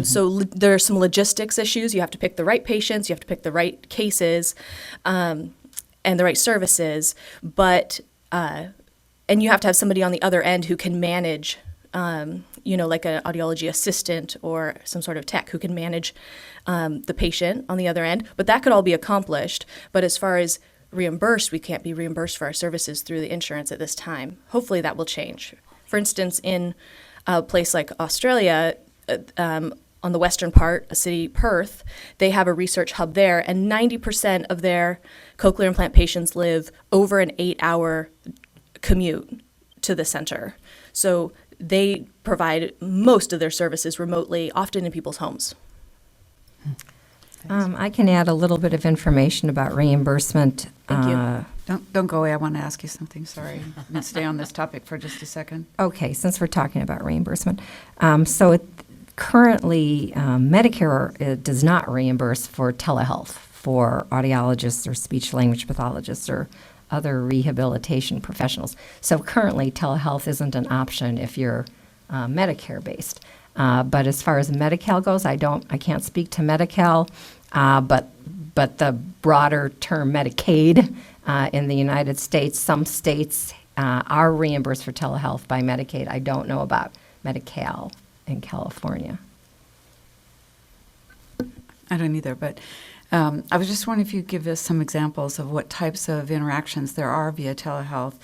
So there are some logistics issues. You have to pick the right patients, you have to pick the right cases, and the right services, but and you have to have somebody on the other end who can manage, like an audiology assistant or some sort of tech who can manage the patient on the other end. But that could all be accomplished. But as far as reimbursed, we can't be reimbursed for our services through the insurance at this time. Hopefully that will change. For instance, in a place like Australia, on the western part, a city, Perth, they have a research hub there, and 90% of their cochlear implant patients live over an 8-hour commute to the center. So they provide most of their services remotely, often in people's homes. I can add a little bit of information about reimbursement. Thank you. Don't go away. I want to ask you something. Sorry. I'm going to stay on this topic for just a second. Okay, since we're talking about reimbursement. Currently, Medicare does not reimburse for telehealth for audiologists or speech-language pathologists or other rehabilitation professionals. So currently, telehealth isn't an option if you're Medicare-based. But as far as Medi-Cal goes, I can't speak to Medi-Cal, but the broader term Medicaid in the United States, some states are reimbursed for telehealth by Medicaid. I don't know about Medi-Cal in California. I don't either, but I was just wondering if you could give us some examples of what types of interactions there are via telehealth.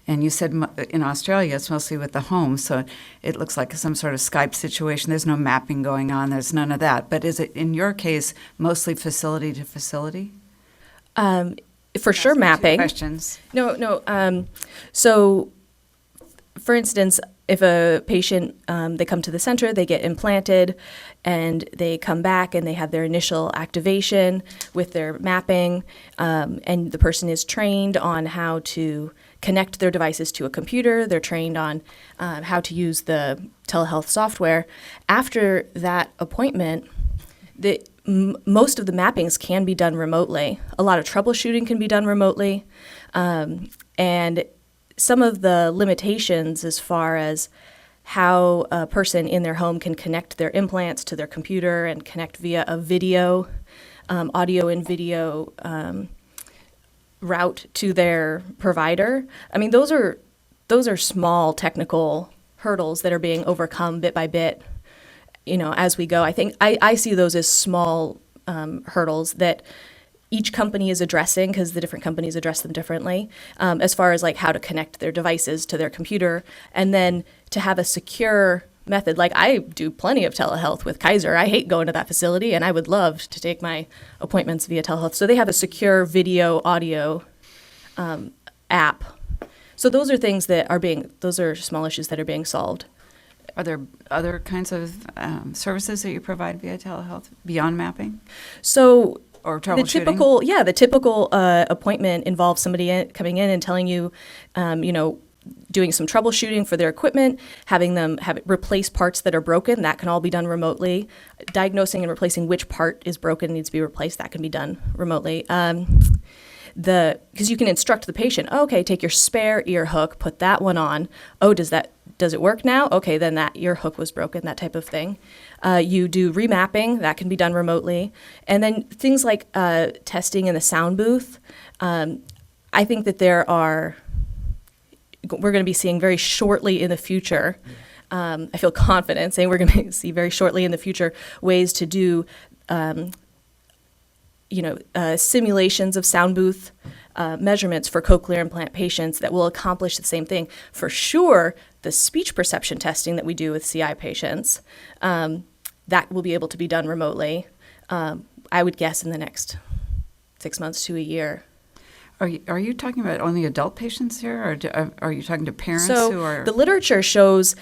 And you said in Australia it's mostly with the home, so it looks like some sort of Skype situation. There's no mapping going on. There's none of that. But is it, in your case, mostly facility to facility? For sure, mapping. Questions. No. So, for instance, if a patient, they come to the center, they get implanted, and they come back and they have their initial activation with their mapping, and the person is trained on how to connect their devices to a computer. They're trained on how to use the telehealth software. After that appointment, most of the mappings can be done remotely. A lot of troubleshooting can be done remotely, and some of the limitations as far as how a person in their home can connect their implants to their computer and connect via a video, audio and video route to their provider. I mean, those are small technical hurdles that are being overcome bit by bit, as we go. I think I see those as small hurdles that each company is addressing, because the different companies address them differently, as far as like how to connect their devices to their computer, and then to have a secure method. Like, I do plenty of telehealth with Kaiser. I hate going to that facility, and I would love to take my appointments via telehealth. So they have a secure video audio app. So those are things that are those are small issues that are being solved. Are there other kinds of services that you provide via telehealth beyond mapping? So Or the troubleshooting? typical appointment involves somebody coming in and telling you, doing some troubleshooting for their equipment, having them replace parts that are broken. That can all be done remotely. Diagnosing and replacing which part is broken needs to be replaced. That can be done remotely. Because you can instruct the patient, okay, take your spare ear hook, put that one on. Oh, does it work now? Okay, then that ear hook was broken, that type of thing. You do remapping, that can be done remotely. And then things like testing in the sound booth. I think that we're going to be seeing very shortly in the future, I feel confident saying we're going to see very shortly in the future ways to do simulations of sound booth measurements for cochlear implant patients that will accomplish the same thing. For sure, the speech perception testing that we do with CI patients, that will be able to be done remotely, I would guess in the next 6 months to a year. Are you talking about only adult patients here, or are you talking to parents So who are... the literature shows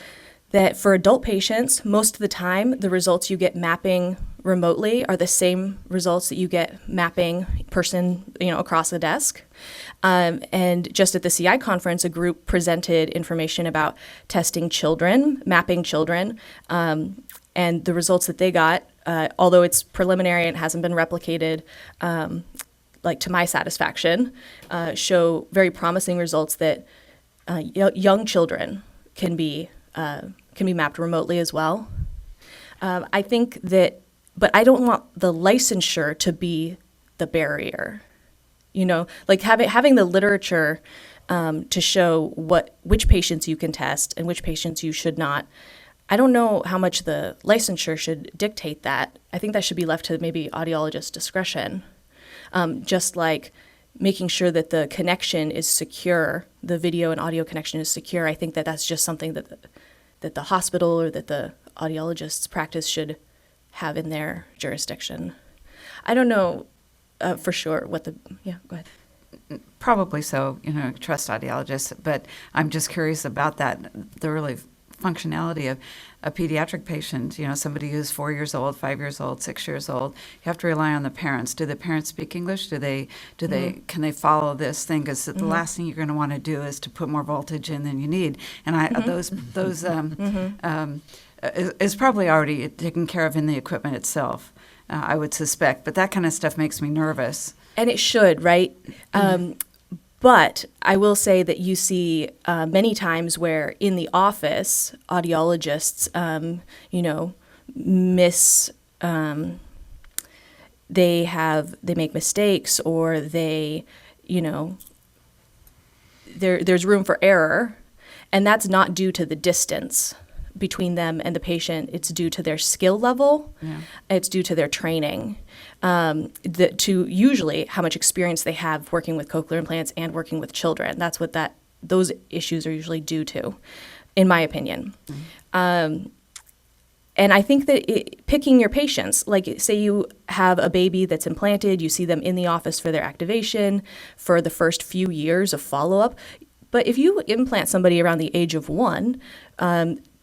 that for adult patients, most of the time, the results you get mapping remotely are the same results that you get mapping person, across the desk. And just at the CI conference, a group presented information about testing children, mapping children, and the results that they got, although it's preliminary and hasn't been replicated, to my satisfaction, show very promising results that young children can be mapped remotely as well. I think that, but I don't want the licensure to be the barrier. Having the literature to show which patients you can test and which patients you should not. I don't know how much the licensure should dictate that. I think that should be left to maybe audiologist discretion. Just like making sure that the connection is secure, the video and audio connection is secure. I think that that's just something that the hospital or that the audiologist's practice should have in their jurisdiction. I don't know for sure go ahead. Probably so, trust audiologists, but I'm just curious about the really functionality of a pediatric patient, somebody who's 4 years old, 5 years old, 6 years old. You have to rely on the parents. Do the parents speak English? Can they follow this thing? Because the last thing you're going to want to do is to put more voltage in than you need. And those is probably already taken care of in the equipment itself, I would suspect. But that kind of stuff makes me nervous. And it should, right? But I will say that you see many times where in the office, audiologists, they make mistakes, or there's room for error, and that's not due to the distance between them and the patient. It's due to their skill level. Yeah. It's due to their training. To usually how much experience they have working with cochlear implants and working with children. That's what those issues are usually due to, in my opinion. Mm-hmm. And I think that picking your patients, like say you have a baby that's implanted, you see them in the office for their activation, for the first few years of follow-up. But if you implant somebody around the age of 1,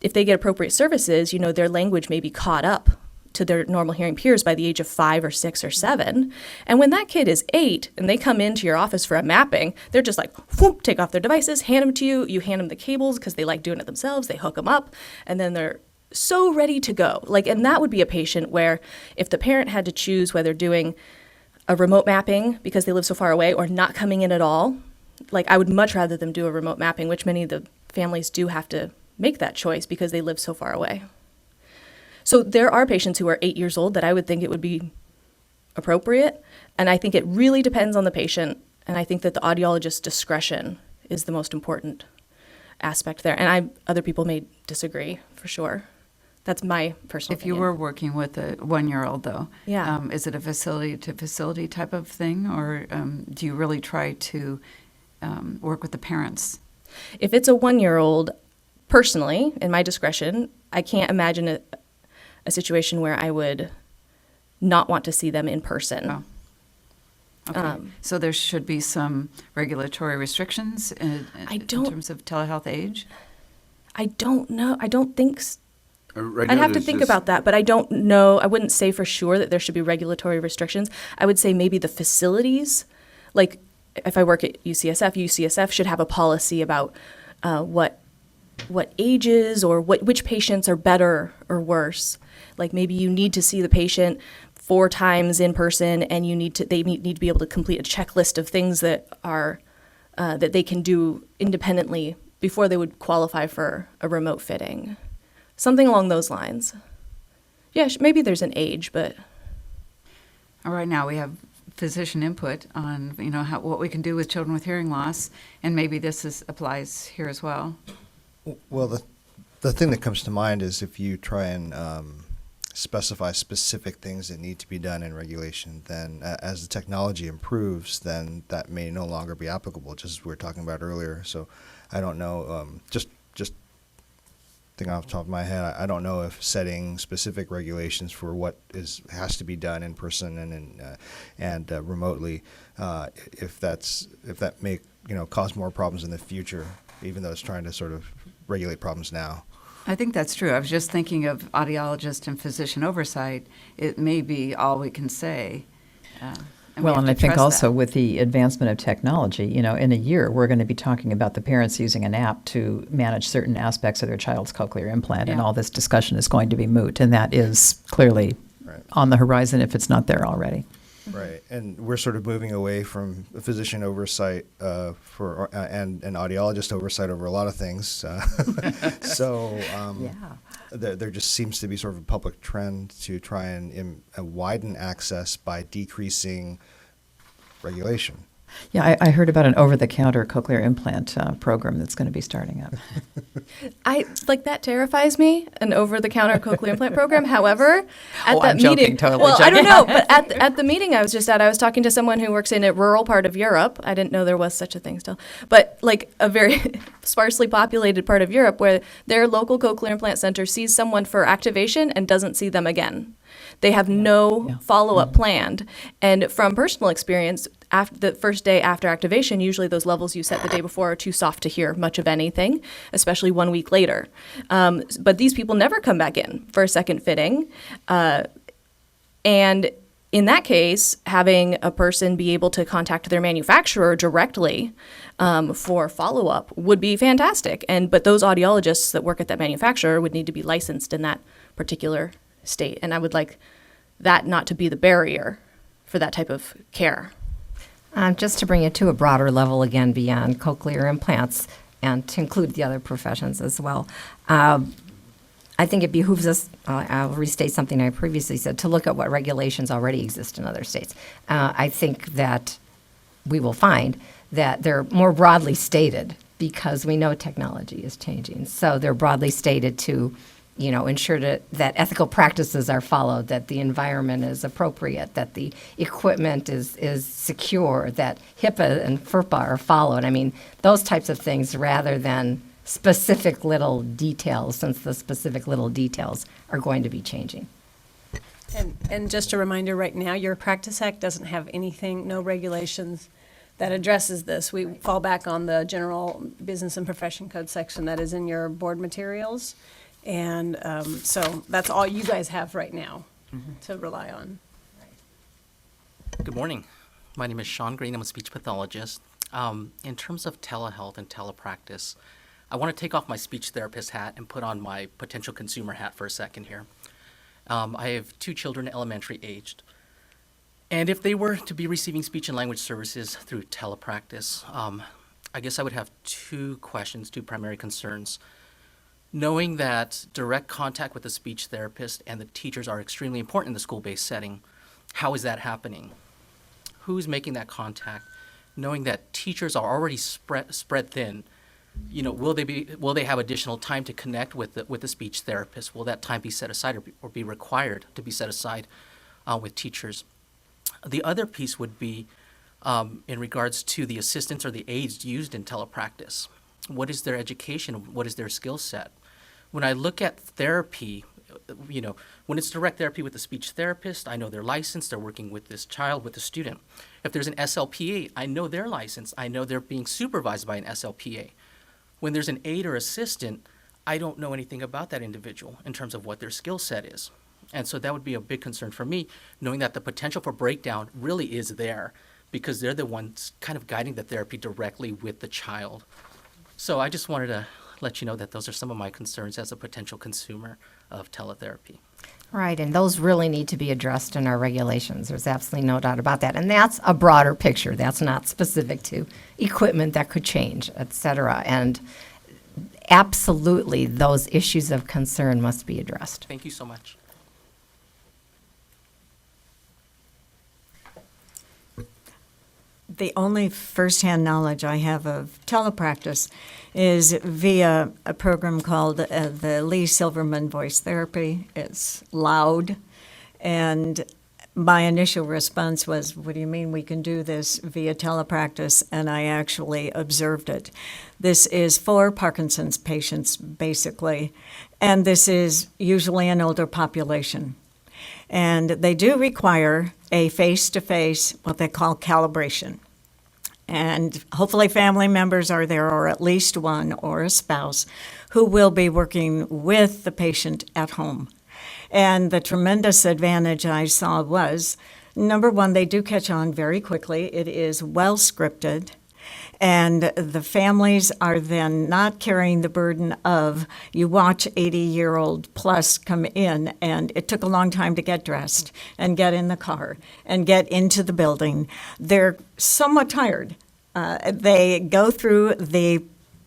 if they get appropriate services, their language may be caught up to their normal hearing peers by the age of 5 or 6 or 7. And when that kid is 8 and they come into your office for a mapping, they're just like, whoop, take off their devices, hand them to you. You hand them the cables because they like doing it themselves. They hook them up, and then they're so ready to go. And that would be a patient where if the parent had to choose whether doing a remote mapping because they live so far away or not coming in at all, I would much rather them do a remote mapping, which many of the families do have to make that choice because they live so far away. So there are patients who are 8 years old that I would think it would be appropriate, and I think it really depends on the patient, and I think that the audiologist's discretion is the most important aspect there. And other people may disagree, for sure. That's my personal opinion. If you were working with a 1-year-old, though, yeah. Is it a facility-to-facility type of thing, or do you really try to work with the parents? If it's a 1-year-old, personally, in my discretion, I can't imagine a situation where I would not want to see them in person. Oh. Okay. So there should be some regulatory restrictions in terms of telehealth age? I don't know. I don't think Right I'd now have to there's think just- about that, but I don't know. I wouldn't say for sure that there should be regulatory restrictions. I would say maybe the facilities, like if I work at UCSF should have a policy about what ages or which patients are better or worse. Like maybe you need to see the patient 4 times in person, and they need to be able to complete a checklist of things that are that they can do independently before they would qualify for a remote fitting. Something along those lines. Yeah, maybe there's an age, but All right, now we have physician input on, what we can do with children with hearing loss, and maybe this applies here as well. Well, the thing that comes to mind is if you try and specify specific things that need to be done in regulation, then as the technology improves, then that may no longer be applicable, just as we were talking about earlier. So I don't know, just thinking off the top of my head, I don't know if setting specific regulations for what has to be done in person and remotely, if that may cause more problems in the future, even though it's trying to sort of regulate problems now. I think that's true. I was just thinking of audiologist and physician oversight. It may be all we can say. Well, and I think also with the advancement of technology, in a year, we're going to be talking about the parents using an app to manage certain aspects of their child's cochlear implant, and Yeah. all this discussion is going to be moot, and that is clearly on the horizon if it's not there already. Right, and we're sort of moving away from physician oversight and audiologist oversight over a lot of things. So there just seems to be sort of a public trend to try and widen access by decreasing regulation. Yeah, I heard about an over-the-counter cochlear implant program that's going to be starting up. that terrifies me, an over-the-counter cochlear implant program. However, at that I'm joking, meeting, totally well, I don't joking. know, but at the meeting I was just at, I was talking to someone who works in a rural part of Europe. I didn't know there was such a thing still, but like a very sparsely populated part of Europe where their local cochlear implant center sees someone for activation and doesn't see them again. They have no follow-up planned. And from personal experience, after the first day after activation, usually those levels you set the day before are too soft to hear much of anything, especially 1 week later. But these people never come back in for a second fitting. And in that case, having a person be able to contact their manufacturer directly for follow-up would be fantastic. But those audiologists that work at that manufacturer would need to be licensed in that particular state. And I would like that not to be the barrier for that type of care. Just to bring it to a broader level again beyond cochlear implants and to include the other professions as well. I think it behooves us, I'll restate something I previously said, to look at what regulations already exist in other states. I think that we will find that they're more broadly stated because we know technology is changing. So they're broadly stated to ensure that ethical practices are followed, that the environment is appropriate, that the equipment is secure, that HIPAA and FERPA are followed. I mean, those types of things rather than specific little details, since the specific little details are going to be changing. And just a reminder, right now, your Practice Act doesn't have anything, no regulations that addresses this. We fall back on the general business and profession code section that is in your board materials. And so that's all you guys have right now to rely on. Good morning. My name is Sean Green. I'm a speech pathologist. In terms of telehealth and telepractice, I want to take off my speech therapist hat and put on my potential consumer hat for a second here. I have 2 children, elementary aged. And if they were to be receiving speech and language services through telepractice, I guess I would have 2 questions, 2 primary concerns. Knowing that direct contact with the speech therapist and the teachers are extremely important in the school-based setting, how is that happening? Who's making that contact? Knowing that teachers are already spread thin, will they have additional time to connect with the speech therapist? Will that time be set aside or be required to be set aside with teachers? The other piece would be in regards to the assistants or the aides used in telepractice. What is their education? What is their skill set? When I look at therapy, when it's direct therapy with a speech therapist, I know they're licensed, they're working with this child, with the student. If there's an SLPA, I know they're licensed, I know they're being supervised by an SLPA. When there's an aide or assistant, I don't know anything about that individual in terms of what their skill set is. And so that would be a big concern for me, knowing that the potential for breakdown really is there because they're the ones kind of guiding the therapy directly with the child. So I just wanted to let you know that those are some of my concerns as a potential consumer of teletherapy. Right, and those really need to be addressed in our regulations. There's absolutely no doubt about that. And that's a broader picture. That's not specific to equipment that could change, et cetera. And absolutely, those issues of concern must be addressed. Thank you so much. The only firsthand knowledge I have of telepractice is via a program called the Lee Silverman Voice Therapy. It's loud, and my initial response was, what do you mean we can do this via telepractice? And I actually observed it. This is for Parkinson's patients, basically, and this is usually an older population. And they do require a face-to-face, what they call calibration. And hopefully family members are there, or at least one, or a spouse, who will be working with the patient at home. And the tremendous advantage I saw was, number one, they do catch on very quickly. It is well scripted. And the families are then not carrying the burden of, you watch 80-year-old plus come in, and it took a long time to get dressed and get in the car and get into the building. They're somewhat tired. They go through the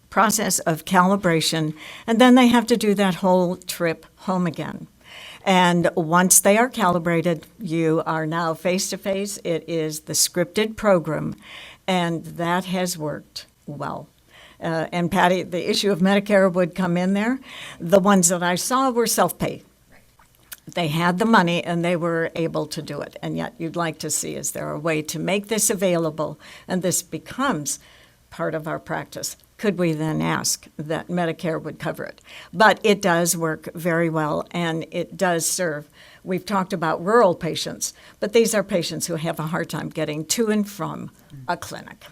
process of calibration, and then they have to do that whole trip home again. And once they are calibrated, you are now face-to-face. It is the scripted program, and that has worked well. And Patty, the issue of Medicare would come in there. The ones that I saw were self-pay. They had the money and they were able to do it. And yet you'd like to see, is there a way to make this available and this becomes part of our practice? Could we then ask that Medicare would cover it? But it does work very well, and it does serve. We've talked about rural patients, but these are patients who have a hard time getting to and from a clinic.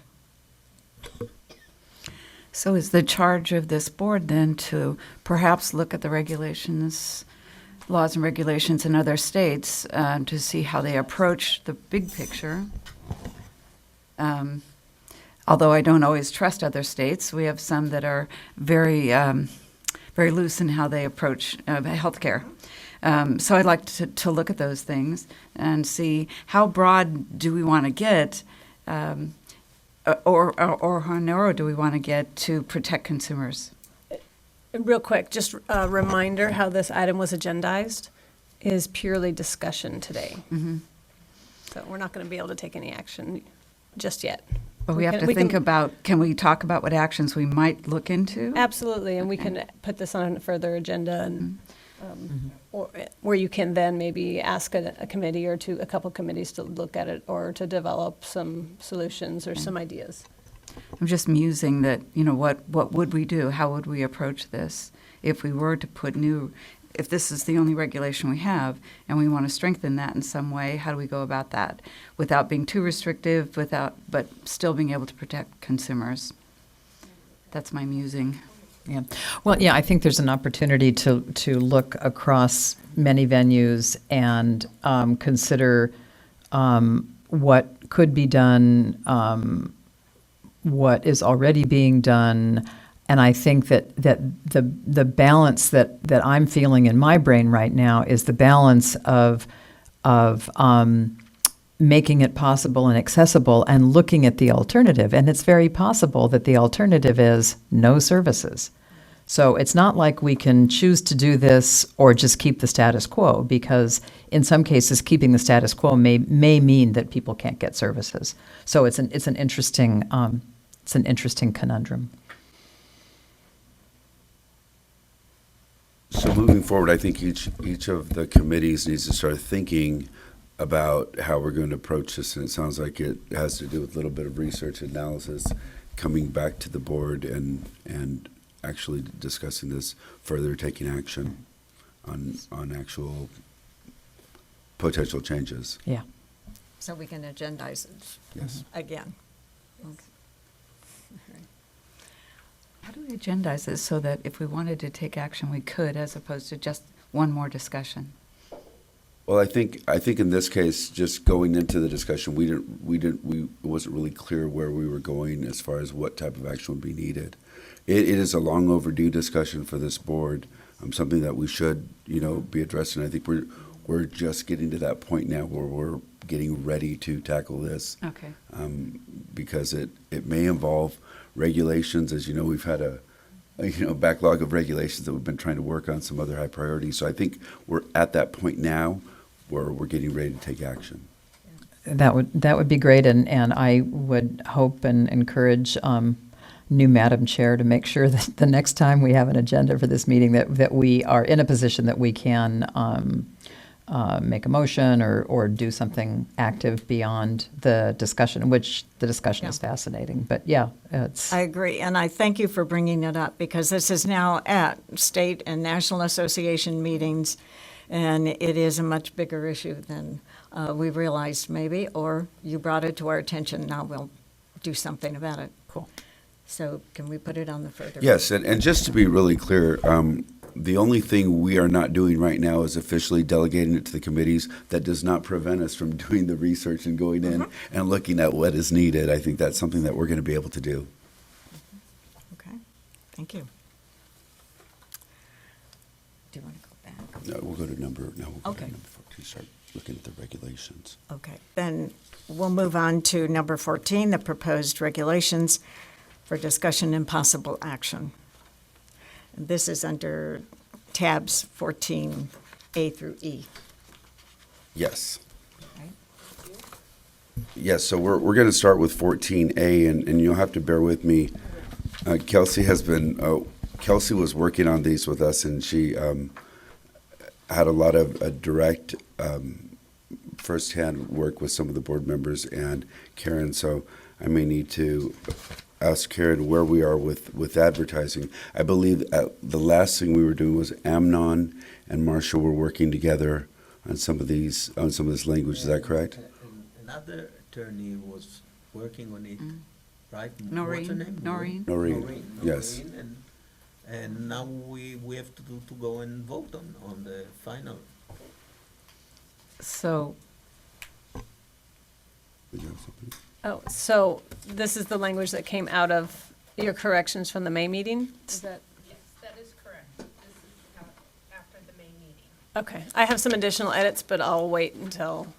So is the charge of this board then to perhaps look at the regulations, laws and regulations in other states to see how they approach the big picture? Although I don't always trust other states, we have some that are very, very loose in how they approach healthcare. So I'd like to look at those things and see how broad do we want to get, or how narrow do we want to get to protect consumers? Real quick, just a reminder how this item was agendized is purely discussion today. Mm-hmm. So we're not going to be able to take any action just yet. But we have to think about, can we talk about what actions we might look into? Absolutely, and we can put this on a further agenda, and or where you can then maybe ask a committee or a couple committees to look at it or to develop some solutions or some ideas. I'm just musing that, what would we do? How would we approach this if we were to put if this is the only regulation we have and we want to strengthen that in some way? How do we go about that without being too restrictive, but still being able to protect consumers? That's my musing. Yeah. Well, yeah, I think there's an opportunity to look across many venues and consider what could be done, what is already being done. And I think that the balance that I'm feeling in my brain right now is the balance of making it possible and accessible and looking at the alternative. And it's very possible that the alternative is no services. So it's not like we can choose to do this or just keep the status quo, because in some cases keeping the status quo may mean that people can't get services. So it's an interesting conundrum. So moving forward, I think each of the committees needs to start thinking about how we're going to approach this, and it sounds like it has to do with a little bit of research analysis, coming back to the board and actually discussing this further, taking action on actual potential changes. Yeah. So we can agendize it Yes. again. How do we agendize this so that if we wanted to take action, we could, as opposed to just one more discussion? Well, I think in this case, just going into the discussion, it wasn't really clear where we were going as far as what type of action would be needed. It is a long overdue discussion for this board, something that we should, be addressing. I think we're just getting to that point now where we're getting ready to tackle this. Okay. Because it may involve regulations. As you know, we've had a backlog of regulations that we've been trying to work on, some other high priorities. So I think we're at that point now where we're getting ready to take action. That would be great, and I would hope and encourage new Madam Chair to make sure that the next time we have an agenda for this meeting that we are in a position that we can make a motion or do something active beyond the discussion, which the discussion is fascinating. But yeah, it's... I agree, and I thank you for bringing it up, because this is now at state and national association meetings, and it is a much bigger issue than we realized maybe, or you brought it to our attention. Now we'll do something about it. Cool. So can we put it on the further? Yes, and just to be really clear, the only thing we are not doing right now is officially delegating it to the committees. That does not prevent us from doing the research and going in and looking at what is needed. I think that's something that we're going to be able to do. Okay, thank you. Do you want to go back? No, we'll go to number 14, start looking at the regulations. Okay, then we'll move on to number 14, the proposed regulations for discussion and possible action. And this is under tabs 14A through E. Yes. Right. Yes, so we're going to start with 14A, and you'll have to bear with me. Kelsey was working on these with us, and she had a lot of direct firsthand work with some of the board members and Karen, so I may need to ask Karen where we are with advertising. I believe the last thing we were doing was Amnon and Marshall were working together on some of this language. Is that correct? Another attorney was working on it, right? Noreen. What's her name? Noreen. Yes. And now we have to go and vote on the final. So, Did you have something? Oh, so this is the language that came out of your corrections from the May meeting? Is that? Yes, that is correct. This is after the May meeting. Okay, I have some additional edits, but I'll wait until.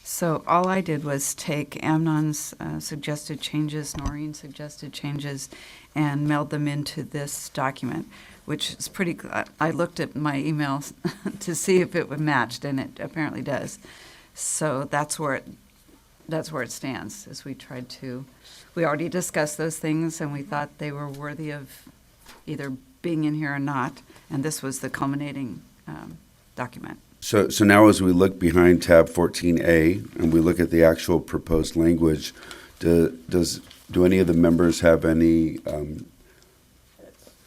So all I did was take Amnon's suggested changes, Noreen's suggested changes, and meld them into this document, which is pretty. I looked at my emails to see if it would match, and it apparently does. So that's where it stands. As we tried to, we already discussed those things, and we thought they were worthy of either being in here or not. And this was the culminating document. So now as we look behind tab 14A and we look at the actual proposed language, do any of the members have any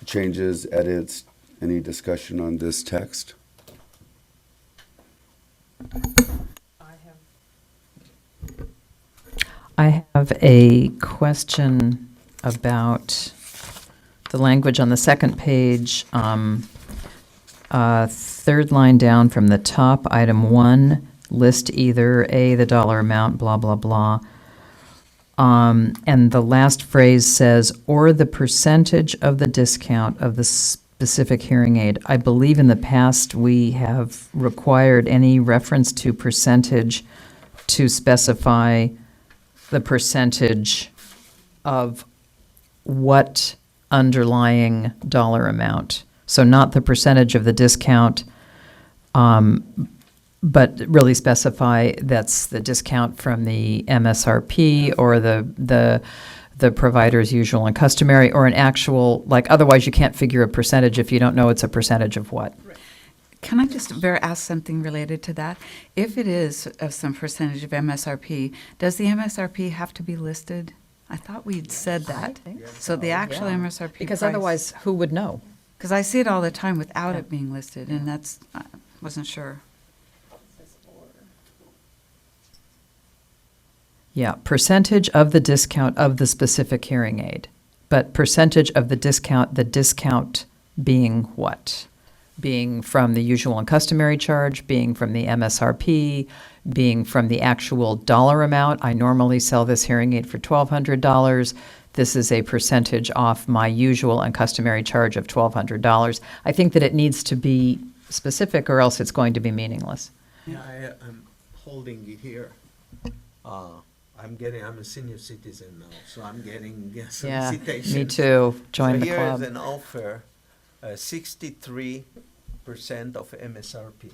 changes, edits, any discussion on this text? I have a question about the language on the second page, third line down from the top, item 1, list either A, the dollar amount, blah, blah, blah. And the last phrase says, or the percentage of the discount of the specific hearing aid. I believe in the past we have required any reference to percentage to specify the percentage of what underlying dollar amount. So not the percentage of the discount, but really specify that's the discount from the MSRP or the provider's usual and customary, or an actual, like, otherwise you can't figure a percentage if you don't know it's a percentage of what. Can I just ask something related to that? If it is of some percentage of MSRP, does the MSRP have to be listed I thought we'd said that. So the actual Yeah. MSRP Because price- otherwise, who would know? Because I see it all the time without Yeah. it being listed, and that's, I wasn't sure. Yeah, percentage of the discount of the specific hearing aid. But percentage of the discount being what? Being from the usual and customary charge, being from the MSRP, being from the actual dollar amount. I normally sell this hearing aid for $1,200. This is a percentage off my usual and customary charge of $1,200. I think that it needs to be specific, or else it's going to be meaningless. Yeah, I'm holding it here. I'm a senior citizen now, so I'm getting Yeah, solicitations. me too. Join the Here club. is an offer, 63% of MSRP.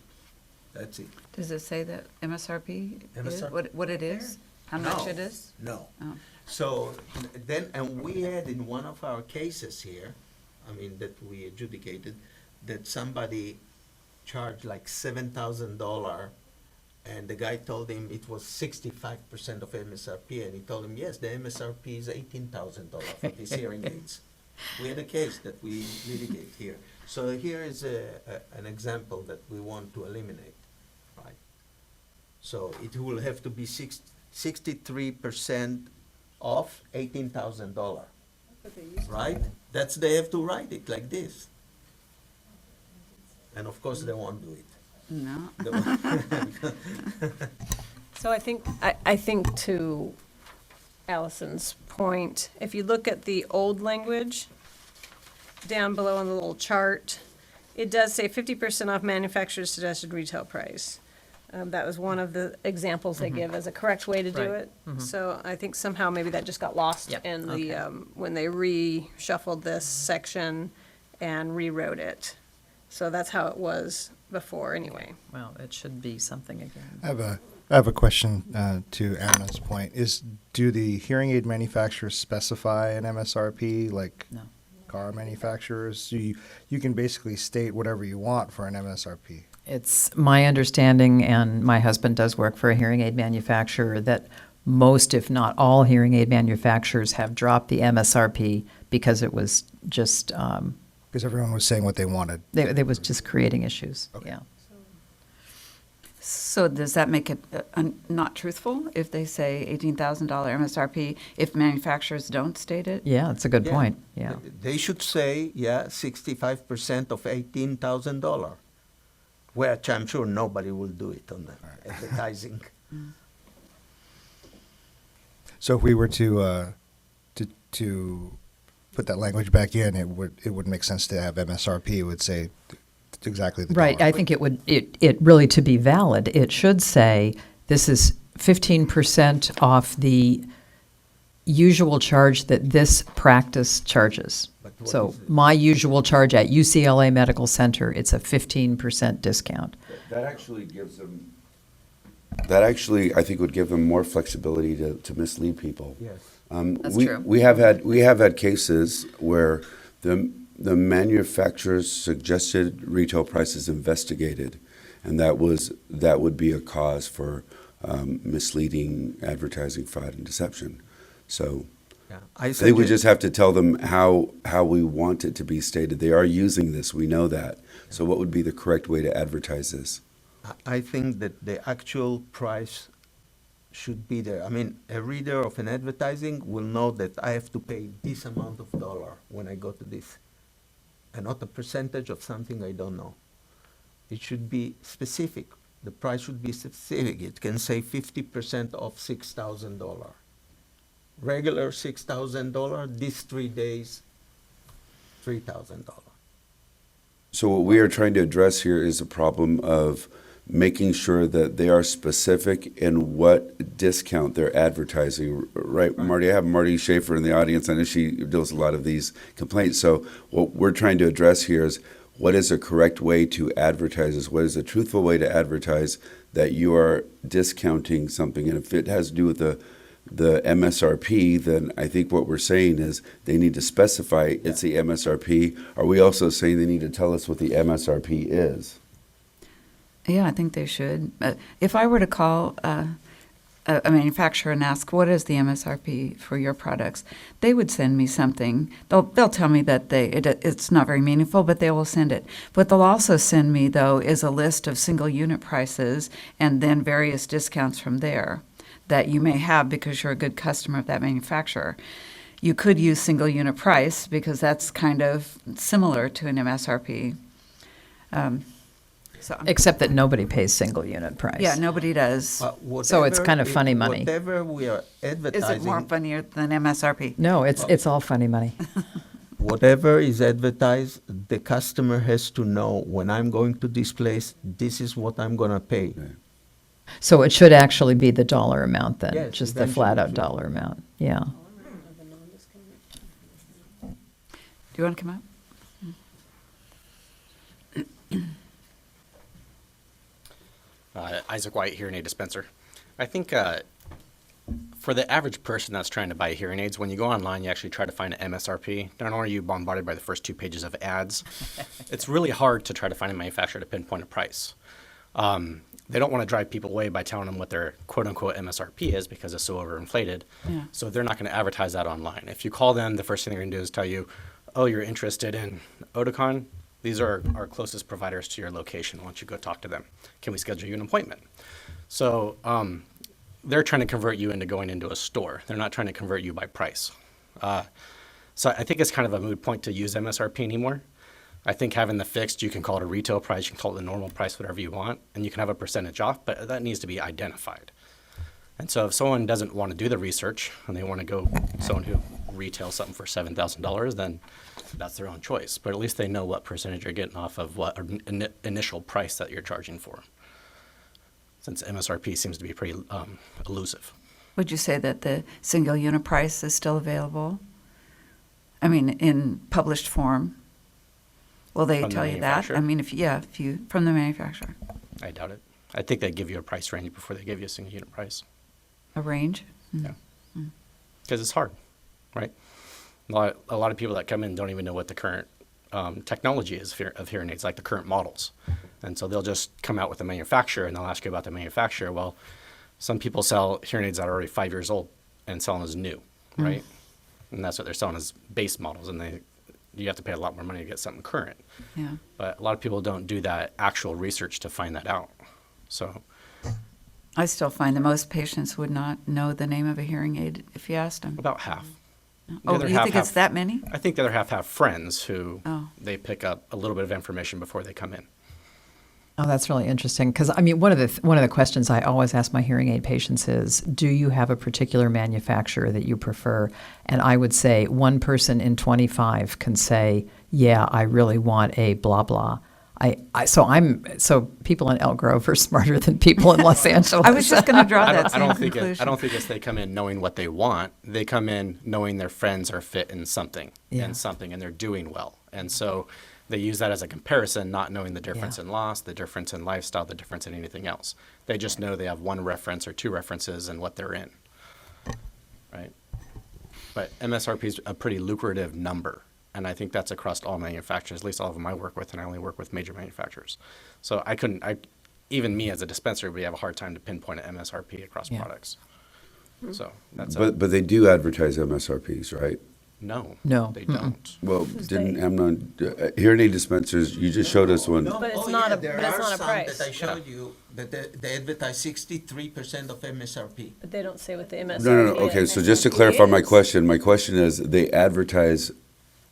That's it. Does it say that MSRP is, MSRP? what it is? How much No, it is? No. Oh. So then, and we had in one of our cases here, I mean, that we adjudicated, that somebody charged like $7,000, and the guy told him it was 65% of MSRP, and he told him, yes, the MSRP is $18,000 for these hearing aids. We had a case that we litigate here. So here is an example that we want to eliminate, right? So it will have to be 63% off $18,000, right? They have to write it like this. And of course, they won't do it. No. So I think to Allison's point, if you look at the old language down below on the little chart, it does say 50% off manufacturer's suggested retail price. That was one of the examples they give as a correct way to do Right. it. So I think somehow maybe that just got lost Yep. in the, Okay. when they reshuffled this section and rewrote it. So that's how it was before anyway. Well, it should be something again. I have a question to Anna's point. Do the hearing aid manufacturers specify an MSRP like No. car manufacturers? So you can basically state whatever you want for an MSRP. It's my understanding, and my husband does work for a hearing aid manufacturer, that most, if not all, hearing aid manufacturers have dropped the MSRP because it was just, Because everyone was saying what they wanted. they was just creating issues. Okay. Yeah. So does that make it not truthful if they say $18,000 MSRP if manufacturers don't state it? Yeah, that's a good Yeah. point. Yeah. They should say, 65% of $18,000, which I'm sure nobody will do it on the advertising. So if we were to put that language back in, it would make sense to have MSRP. It would say exactly the Right. dollar. I think it really, to be valid, it should say this is 15% off the usual charge that this practice charges. But what So is it? my usual charge at UCLA Medical Center, it's a 15% discount. That actually gives them, I think, would give them more flexibility to mislead people. Yes. That's we, true. We have had cases where the manufacturer's suggested retail price is investigated, and that would be a cause for misleading advertising, fraud, and deception. So Yeah. I think we just have to tell them how we want it to be stated. They are using this, we know that. So what would be the correct way to advertise this? I think that the actual price should be there. I mean, a reader of an advertising will know that I have to pay this amount of dollar when I go to this, and not a percentage of something I don't know. It should be specific. The price should be specific. It can say 50% off $6,000. Regular $6,000, these 3 days, $3,000. So what we are trying to address here is a problem of making sure that they are specific in what discount they're advertising. Right, Marty? I have Marty Schaefer in the audience. I know she deals with a lot of these complaints. So what we're trying to address here is what is a correct way to advertise this? What is a truthful way to advertise that you are discounting something? And if it has to do with the MSRP, then I think what we're saying is they need to specify it's the MSRP. Are we also saying they need to tell us what the MSRP is? Yeah, I think they should. If I were to call a manufacturer and ask, what is the MSRP for your products, they would send me something. They'll tell me that it's not very meaningful, but they will send it. What they'll also send me, though, is a list of single unit prices and then various discounts from there that you may have because you're a good customer of that manufacturer. You could use single unit price because that's kind of similar to an MSRP. Except that nobody pays single unit price. Yeah, nobody does. So it's kind of funny money. Whatever we are Is advertising. it more funnier than MSRP? No, it's all funny money. Whatever is advertised, the customer has to know when I'm going to this place, this is what I'm going to pay. So it should actually be the dollar amount then, Yes, just the eventually flat it out should. dollar amount. Yeah. Do you want to come up? Isaac White, hearing aid dispenser. I think for the average person that's trying to buy hearing aids, when you go online, you actually try to find an MSRP. Not only are you bombarded by the first 2 pages of ads, it's really hard to try to find a manufacturer to pinpoint a price. They don't want to drive people away by telling them what their quote-unquote MSRP is because it's so overinflated. Yeah. So they're not going to advertise that online. If you call them, the first thing they're going to do is tell you, oh, you're interested in Oticon? These are our closest providers to your location. Why don't you go talk to them? Can we schedule you an appointment? So they're trying to convert you into going into a store. They're not trying to convert you by price. So I think it's kind of a moot point to use MSRP anymore. I think having the fixed, you can call it a retail price, you can call it the normal price, whatever you want, and you can have a percentage off, but that needs to be identified. And so if someone doesn't want to do the research and they want to go someone who retails something for $7,000, then that's their own choice. But at least they know what percentage you're getting off of what initial price that you're charging for. Since MSRP seems to be pretty elusive. Would you say that the single unit price is still available? I mean, in published form? Will they From the tell you that? manufacturer? I mean, if you, from the manufacturer. I doubt it. I think they give you a price range before they give you a single unit price. A range? Yeah. Because it's hard, right? A lot of people that come in don't even know what the current technology is of hearing aids, like the current models. And so they'll just come out with the manufacturer and they'll ask you about the manufacturer. Well, some people sell hearing aids that are already 5 years old and sell them as new, right? And that's what they're selling as base models, and you have to pay a lot more money to get something current. Yeah. But a lot of people don't do that actual research to find that out. So I still find that most patients would not know the name of a hearing aid if you asked them. about half. Oh, other you half think it's that many? I think the other half have friends who Oh. they pick up a little bit of information before they come in. Oh, that's really interesting. Because I mean, one of the questions I always ask my hearing aid patients is, do you have a particular manufacturer that you prefer? And I would say one person in 25 can say, yeah, I really want a blah blah. So people in Elk Grove are smarter than people in Los Angeles. I was just going to draw that I same don't think conclusion. I don't think it's they come in knowing what they want. They come in knowing their friends are fit in something and they're doing well. And so they use that as a comparison, not knowing the difference in loss, the difference in lifestyle, the difference in anything else. They just know they have one reference or two references and what they're in, right? But MSRP is a pretty lucrative number, and I think that's across all manufacturers, at least all of them I work with, and I only work with major manufacturers. So even me as a dispenser, we have a hard time to pinpoint an MSRP across products. So that's But they do advertise MSRPs, right? No, they Mm-mm. don't. Well, hearing aid dispensers, you just showed us one. But it's not a- but it's not a price. That I showed you that they advertise 63% of MSRP. But they don't say what the MSRP No. Okay, so just to clarify my question is they advertise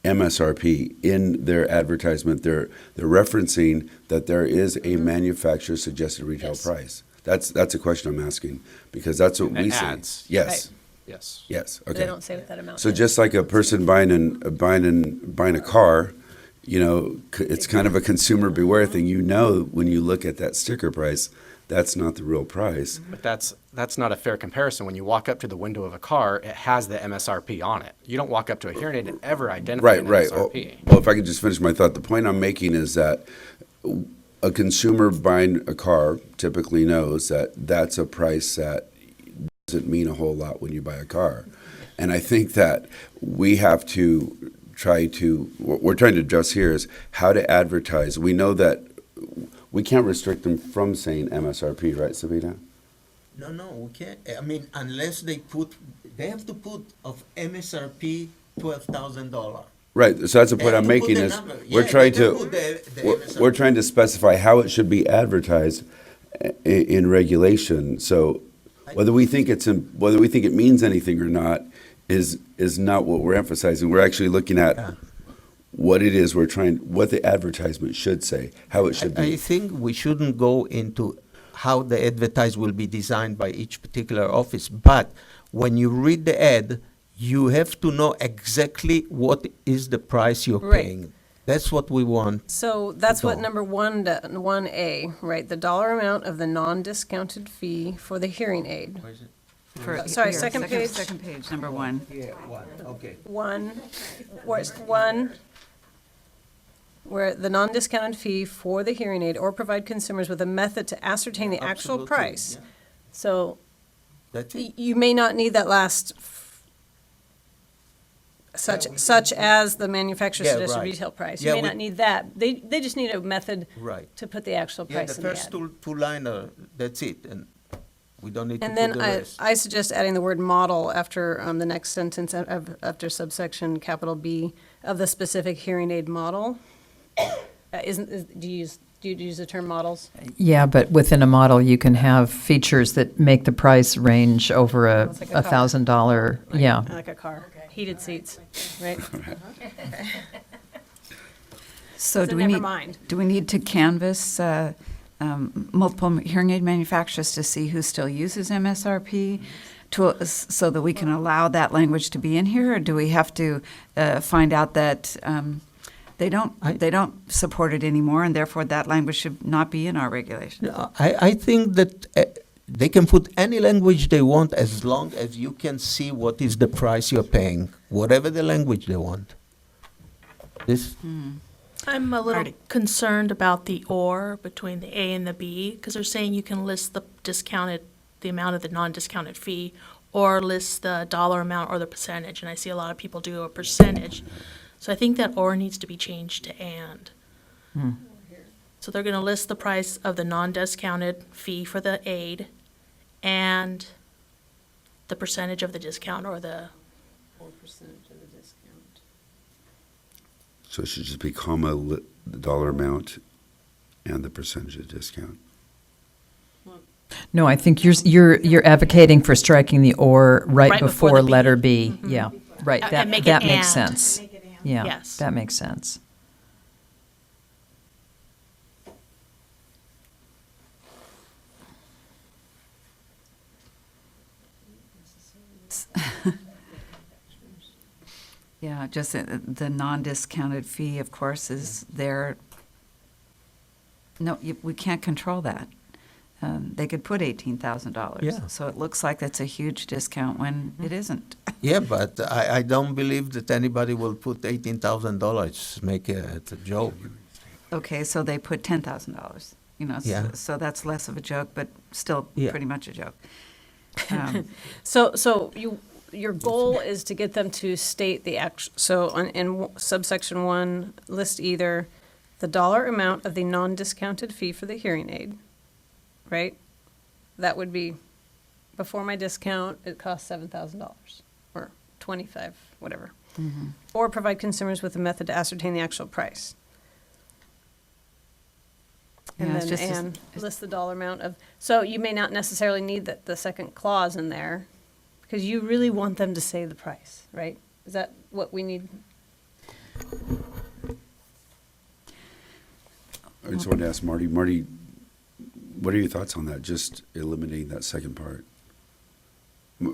MSRP in their advertisement. They're referencing that there is a manufacturer suggested retail price. That's a question I'm asking because that's what In the we see. ads. Yes. Yes. Yes. Okay. They don't say what that amount So is. just like a person buying a car, it's kind of a consumer beware thing. You know, when you look at that sticker price, that's not the real price. But that's not a fair comparison. When you walk up to the window of a car, it has the MSRP on it. You don't walk up to a hearing aid and ever identify an Right. Oh, MSRP. well, if I could just finish my thought, the point I'm making is that a consumer buying a car typically knows that that's a price that doesn't mean a whole lot when you buy a car. And I think that we have to what we're trying to address here is how to advertise. We know that we can't restrict them from saying MSRP, right, Sabina? No, we can't. I mean, unless they have to put of MSRP $12,000. Right, so that's the point They I'm have to put making the is, number. we're Yeah, trying they can to, put the we're MSRP. trying to specify how it should be advertised in regulation. So whether we think whether we think it means anything or not is not what we're emphasizing. We're actually looking at what it is what the advertisement should say, how it should I be. think we shouldn't go into how the advertise will be designed by each particular office, but when you read the ad, you have to know exactly what is the price you're Right. paying. That's what we want. So that's what Go. number 1A, right? The dollar amount of the non-discounted fee for the hearing aid. Sorry, second page. Second page, number 1. Yeah, one, okay. Where the non-discounted fee for the hearing aid or provide consumers with a method to ascertain the actual Absolutely, price. yeah. So That's it. you may not need that last, such as the manufacturer's Yeah, suggested right. retail price. Yeah, You may not need that. They just need a method Right. to put the actual Yeah, price the in the first ad. two liner, that's it, and we don't need to And put then the rest. I suggest adding the word model after the next sentence, after subsection capital B, of the specific hearing aid model. Do you use the term models? Yeah, but within a model, you can have features that make the price range over It's like a car. $1,000, yeah. Like a car, heated seats, right? So So never mind. do we need to canvass multiple hearing aid manufacturers to see who still uses MSRP so that we can allow that language to be in here? Or do we have to find out that they don't support it anymore, and therefore that language should not be in our regulation? No, I think that they can put any language they want as long as you can see what is the price you're paying, whatever the language they want. This, I'm a little Marty. concerned about the or between the A and the B, because they're saying you can list the amount of the non-discounted fee, or list the dollar amount or the percentage, and I see a lot of people do a percentage. So I think that or needs to be changed to and. So they're gonna list the price of the non-discounted fee for the aid and the percentage of the discount or the. So it should just be comma, the dollar amount and the percentage of discount. No, I think you're advocating for striking the or right Right before before the B. letter B. Yeah, right. And That make it that makes and. sense. Yeah, Yes. that makes sense. Yeah, just the non-discounted fee, of course, is there. No, we can't control that. They could put $18,000. Yeah. So it looks like that's a huge discount when it isn't. yeah, but I don't believe that anybody will put $18,000. Make it's a joke. Okay, so they put $10,000. You know, Yeah. so that's less of a joke, but still Yeah. pretty much a joke. So your goal is to get them to state the so in subsection 1, list either the dollar amount of the non-discounted fee for the hearing aid, right? That would be, before my discount, it costs $7,000 or $25, whatever. Or provide consumers with a method to ascertain the actual price. And Yeah, it's then, just as- and list the dollar amount of, so you may not necessarily need the second clause in there, because you really want them to say the price, right? Is that what we need? I just wanted to ask Marty, what are your thoughts on that, just eliminating that second part?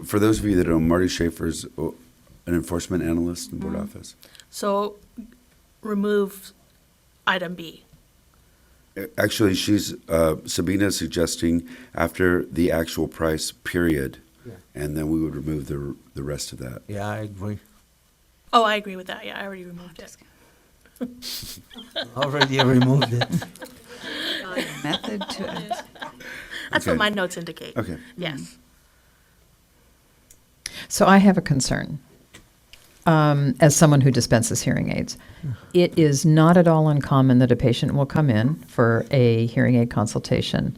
For those of you that don't know, Marty Schaefer's an enforcement analyst in board office. So remove item B. Actually, Sabina's suggesting after the actual price, period, and then we would remove the rest of that. Yeah, I agree. Oh, I agree with that. Yeah, I already removed it. Already removed it. Method to. That's Okay. what my notes indicate. Okay. Yes. So I have a concern. As someone who dispenses hearing aids, it is not at all uncommon that a patient will come in for a hearing aid consultation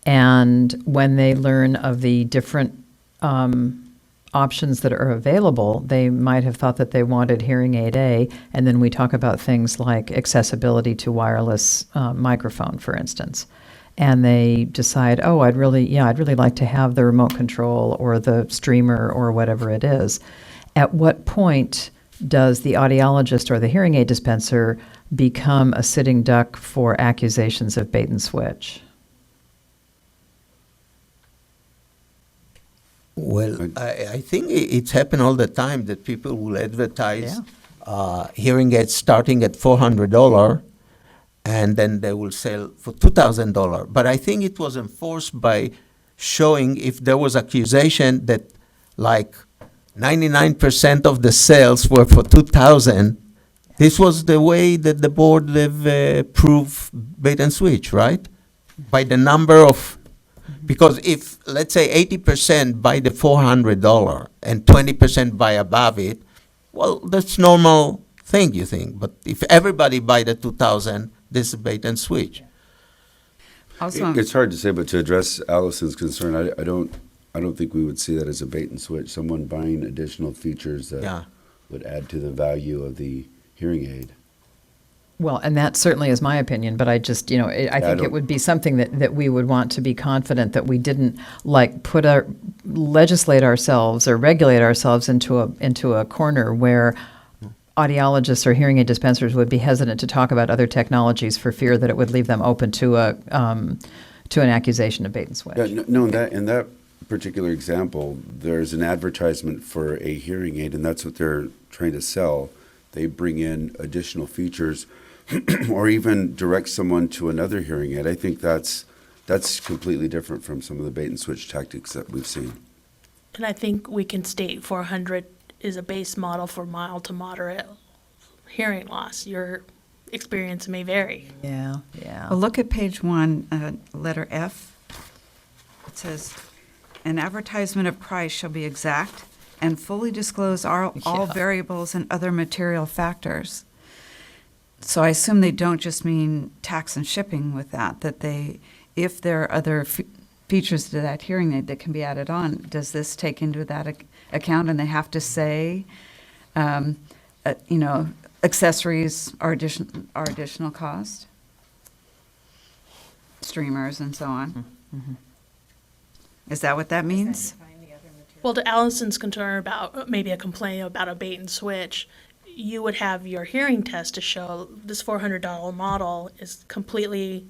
And when they learn of the different options that are available, they might have thought that they wanted hearing aid A, and then we talk about things like accessibility to wireless microphone, for instance. And they decide, oh, I'd really like to have the remote control or the streamer or whatever it is. At what point does the audiologist or the hearing aid dispenser become a sitting duck for accusations of bait and switch? Well, I think it's happened all the time that people will advertise hearing aids starting at $400, and then they will sell for $2,000. But I think it was enforced by showing if there was accusation that like 99% of the sales were for $2,000. This was the way that the board have proved bait and switch, right? By the number of, because if, let's say, 80% buy the $400 and 20% buy above it, well, that's normal thing, you think. But if everybody buy the 2,000, this is bait and switch. Also, It's hard to say, but to address Allison's concern, I don't think we would see that as a bait and switch. Someone buying additional features that would add to the value of the hearing aid. Well, and that certainly is my opinion, but I just, I think it would be something that we would want to be confident that we didn't legislate ourselves or regulate ourselves into a corner where audiologists or hearing aid dispensers would be hesitant to talk about other technologies for fear that it would leave them open to an accusation of bait and switch. Yeah, no, in that particular example, there's an advertisement for a hearing aid, and that's what they're trying to sell. They bring in additional features or even direct someone to another hearing aid. I think that's completely different from some of the bait and switch tactics that we've seen. And I think we can state 400 is a base model for mild to moderate hearing loss. Your experience may vary. Yeah. well, look at page 1, letter F. It says, an advertisement of price shall be exact and fully disclose all variables and other material factors. So I assume they don't just mean tax and shipping with that if there are other features to that hearing aid that can be added on, does this take into that account? And they have to say, accessories are additional cost, streamers and so on. Mm-hmm. Is that what that means? Well, to Allison's concern about maybe a complaint about a bait and switch, you would have your hearing test to show this $400 model is completely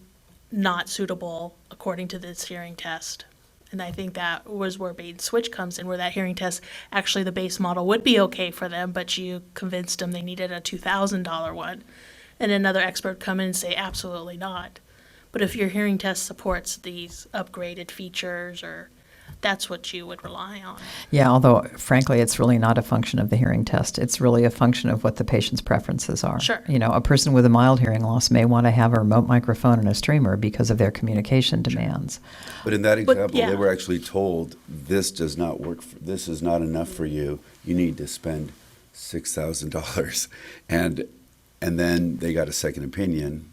not suitable according to this hearing test. And I think that was where bait and switch comes in, where that hearing test, actually the base model would be okay for them, but you convinced them they needed a $2,000 one. And another expert come in and say, absolutely not. But if your hearing test supports these upgraded features, or that's what you would rely on. Yeah, although frankly, it's really not a function of the hearing test. It's really a function of what the patient's preferences are. Sure. A person with a mild hearing loss may want to have a remote microphone and a streamer because of their communication demands. But in that example, yeah. they were actually told, this does not work, this is not enough for you. You need to spend $6,000. And then they got a second opinion,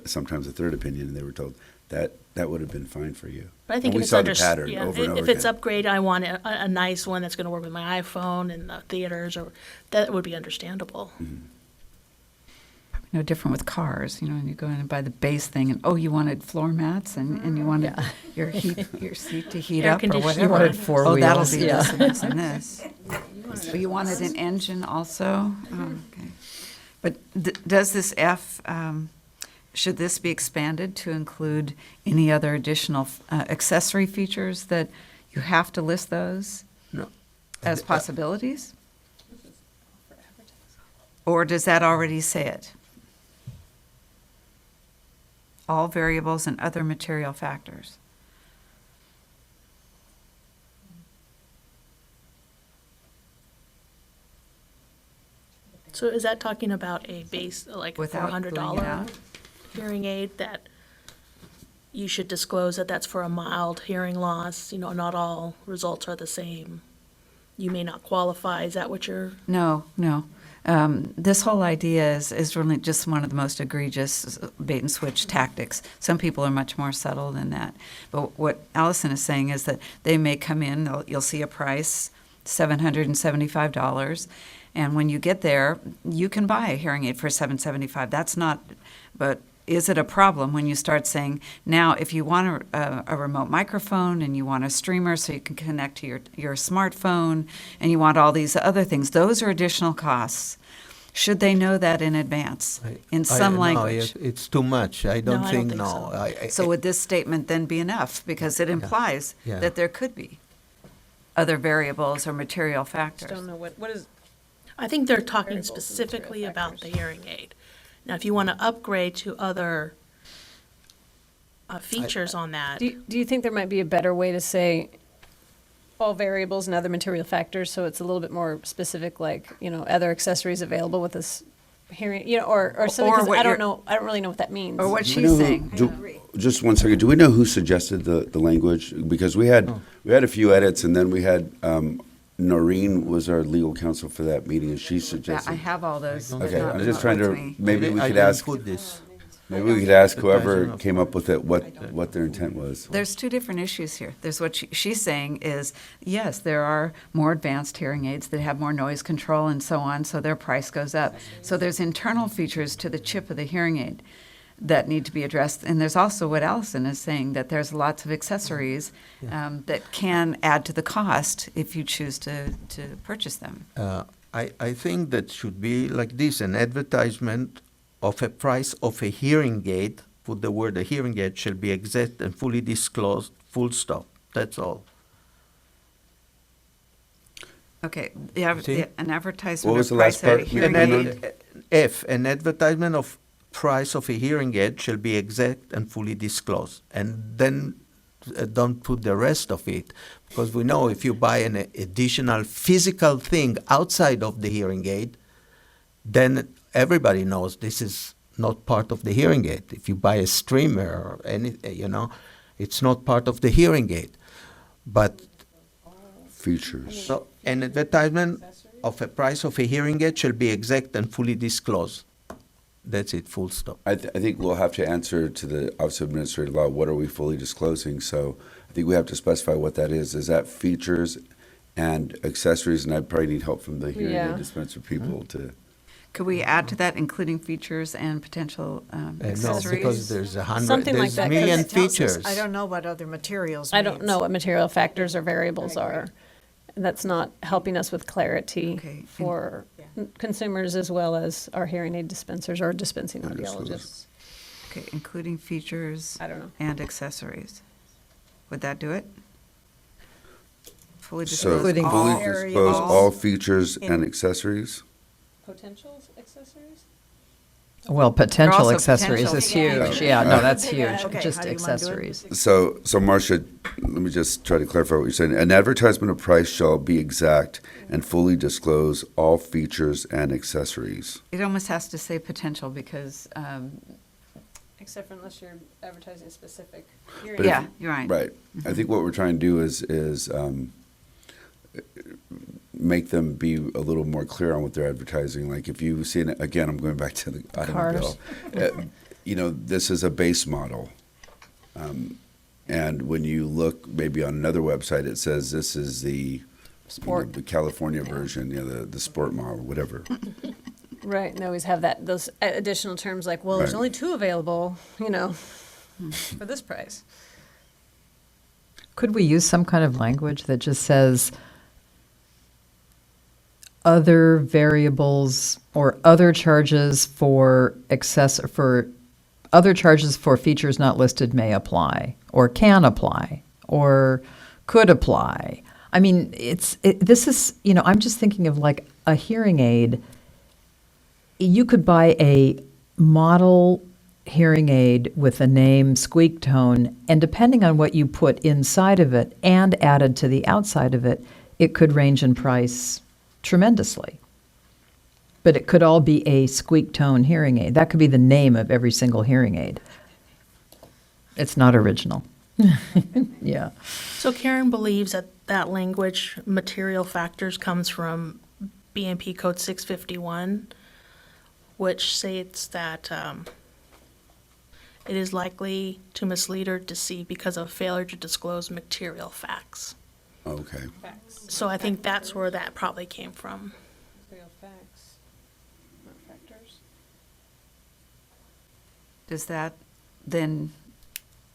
sometimes a third opinion, and they were told that would have been fine for you. But I think and if we it's saw the pattern over and over if it's again. upgraded, I want a nice one that's going to work with my iPhone and the theaters, or that would be understandable. Mm-hmm. No different with cars, and you go in and buy the base thing, and you wanted floor mats, and you wanted your seat to heat Air up or conditioning. whatever. You wanted four that'll wheels, be yeah. this and this and this. So you wanted an engine also? Oh, okay. But does this F, should this be expanded to include any other additional accessory features that you have to list those No. as possibilities? Or does that already say it? All variables and other material factors. So is that talking about a base, like Without $400 going out? hearing aid that you should disclose that that's for a mild hearing loss? Not all results are the same. You may not qualify. Is that what you're? No. This whole idea is really just one of the most egregious bait and switch tactics. Some people are much more subtle than that. But what Allison is saying is that they may come in, you'll see a price, $775, and when you get there, you can buy a hearing aid for $775. That's not, but is it a problem when you start saying, now if you want a remote microphone and you want a streamer so you can connect to your smartphone and you want all these other things, those are additional costs. Should they know that in advance in some language? No, it's too much. I don't I think, don't think so. So would this statement then be enough? Because it implies Yeah. that there could be other variables or material factors. Don't know what is, I think they're talking Variables and specifically material about the factors. hearing aid. Now, if you want to upgrade to other features on that, do you think there might be a better way to say all variables and other material factors, so it's a little bit more specific, like, other accessories available with this hearing, or something, Or 'cause what I don't you're- know, I don't really know what that means. Or what Do we she's know who- saying. Just one second. Do we know who suggested the language? Because we had a few edits, and then we had Noreen was our legal counsel for that meeting, and she Yeah, suggested. I have all those. but Okay, not- I'm just not trying with to, me. maybe we I could didn't ask, put this. maybe we could ask Advertising whoever of- came up with it, what their intent was. There's two different issues here. There's what she's saying is, yes, there are more advanced hearing aids that have more noise control and so on, so their price goes up. So there's internal features to the chip of the hearing aid that need to be addressed. And there's also what Allison is saying, that there's lots of accessories that can add to the cost if you choose to purchase them. I think that should be like this, an advertisement of a price of a hearing aid, put the word a hearing aid, shall be exact and fully disclosed, full stop. That's all. Okay, See? an advertisement What was of the last price at a part? hearing An aid. an advertisement of price of a hearing aid shall be exact and fully disclosed. And then don't put the rest of it, because we know if you buy an additional physical thing outside of the hearing aid, then everybody knows this is not part of the hearing aid. If you buy a streamer or anything, it's not part of the hearing aid. But Features. so an advertisement of a price of a hearing aid shall be exact and fully disclosed. That's it, full stop. I think we'll have to answer to the Office of Administrative Law, what are we fully disclosing? So I think we have to specify what that is. Is that features and accessories? And I probably need help from the hearing Yeah. aid dispenser people to. Could we add to that, including features and potential No, accessories? because there's Something like there's that, 'cause million It tells us, features. I don't know what other materials I don't means. know what material factors or variables are. That's not helping us with clarity Okay. for consumers as well as our hearing aid dispensers or dispensing audiologists. Okay, including features I don't know. and accessories. Would that do it? Fully So disclose Including all fully areas. disclose all features and accessories? Potential accessories? Well, potential also accessories is potential. huge. Yeah, no, that's huge. Okay, Just how do you wanna do it? accessories. So Marcia, let me just try to clarify what you're saying. An advertisement of price shall be exact and fully disclose all features and accessories. It almost has to say potential because, Except for unless you're advertising specific But if- yeah, you're right. Right. I think what we're trying to do is make them be a little more clear on what they're advertising. Like if you see, again, I'm going back to the automobile. This is a base model. And when you look maybe on another website, it says this is the Sport. the California version, the sport model, whatever. Right, and they always have those additional terms like, well, there's Right. only two available, for this price. Could we use some kind of language that just says other variables or other charges for other charges for features not listed may apply or can apply or could apply? I mean, this is, I'm just thinking of like a hearing aid. You could buy a model hearing aid with the name Squeak Tone, and depending on what you put inside of it and added to the outside of it, it could range in price tremendously. But it could all be a Squeak Tone hearing aid. That could be the name of every single hearing aid. It's not original. Yeah. so Karen believes that language, material factors, comes from BMP Code 651, which states that it is likely to mislead or deceive because of failure to disclose material facts. Okay. So I think that's where that probably came from. Does that then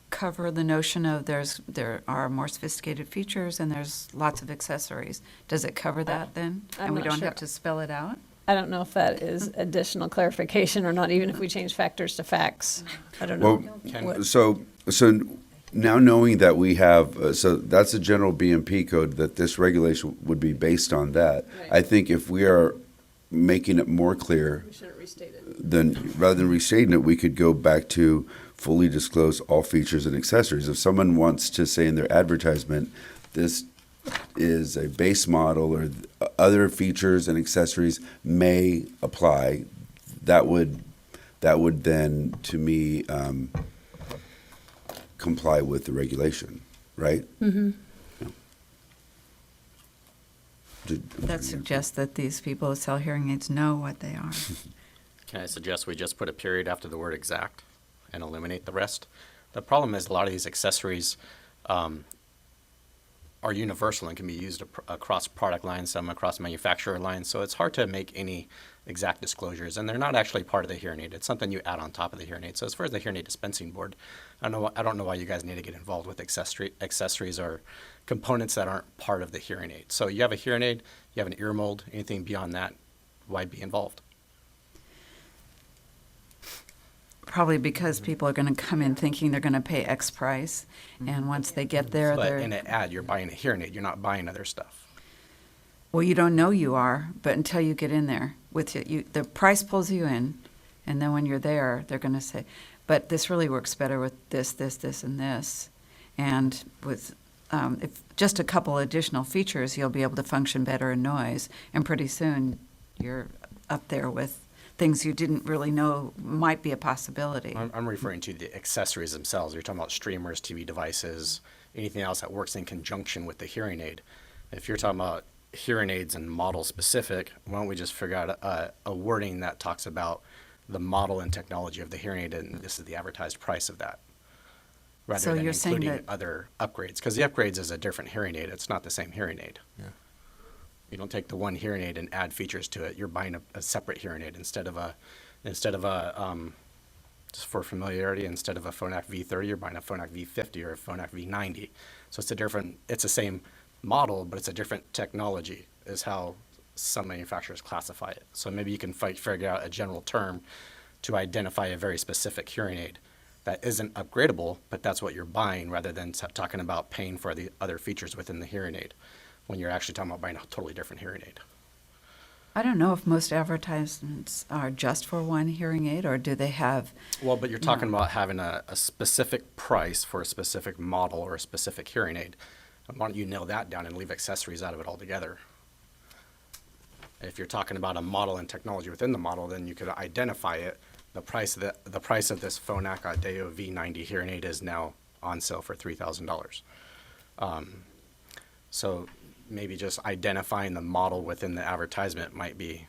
cover the notion of there are more sophisticated features and there's lots of accessories? Does it cover that then? I'm And we not don't sure. have to spell it out? I don't know if that is additional clarification or not, even if we change factors to facts. I don't know. Well, so now knowing that we have, so that's a general BMP code, that this regulation would be based on that. I think if we are making it more clear, We shouldn't restate it. then rather than restating it, we could go back to fully disclose all features and accessories. If someone wants to say in their advertisement, this is a base model or other features and accessories may apply, that would then, to me, comply with the regulation, right? Mm-hmm. That suggests that these people who sell hearing aids know what they are. Can I suggest we just put a period after the word exact and eliminate the rest? The problem is a lot of these accessories are universal and can be used across product lines, some across manufacturer lines, so it's hard to make any exact disclosures, and they're not actually part of the hearing aid. It's something you add on top of the hearing aid. So as far as the hearing aid dispensing board, I don't know why you guys need to get involved with accessories or components that aren't part of the hearing aid. So you have a hearing aid, you have an ear mold, anything beyond that, why be involved? Probably because people are going to come in thinking they're going to pay X price, and once they get there, But they're... in an ad, you're buying a hearing aid, you're not buying other stuff. Well, you don't know you are, but until you get in there with the price pulls you in, and then when you're there, they're going to say, but this really works better with this, this, this, and this. And with if just a couple additional features, you'll be able to function better in noise, and pretty soon you're up there with things you didn't really know might be a possibility. I'm referring to the accessories themselves. You're talking about streamers, TV devices, anything else that works in conjunction with the hearing aid. If you're talking about hearing aids and model specific, why don't we just figure out a wording that talks about the model and technology of the hearing aid, and this is the advertised price of that, rather So than you're saying including that- other upgrades. Because the upgrades is a different hearing aid. It's not the same hearing aid. Yeah. You don't take the one hearing aid and add features to it. You're buying a separate hearing aid instead of a just for familiarity, instead of a Phonak V30, you're buying a Phonak V50 or a Phonak V90. So it's the same model, but it's a different technology, is how some manufacturers classify it. So maybe you can figure out a general term to identify a very specific hearing aid that isn't upgradable, but that's what you're buying, rather than talking about paying for the other features within the hearing aid, when you're actually talking about buying a totally different hearing aid. I don't know if most advertisements are just for one hearing aid, or do they have... Well, but you're talking about having a specific price for a specific model or a specific hearing aid. Why don't you nail that down and leave accessories out of it altogether? If you're talking about a model and technology within the model, then you could identify it. The price of this Phonak Audio V90 hearing aid is now on sale for $3,000. So maybe just identifying the model within the advertisement might be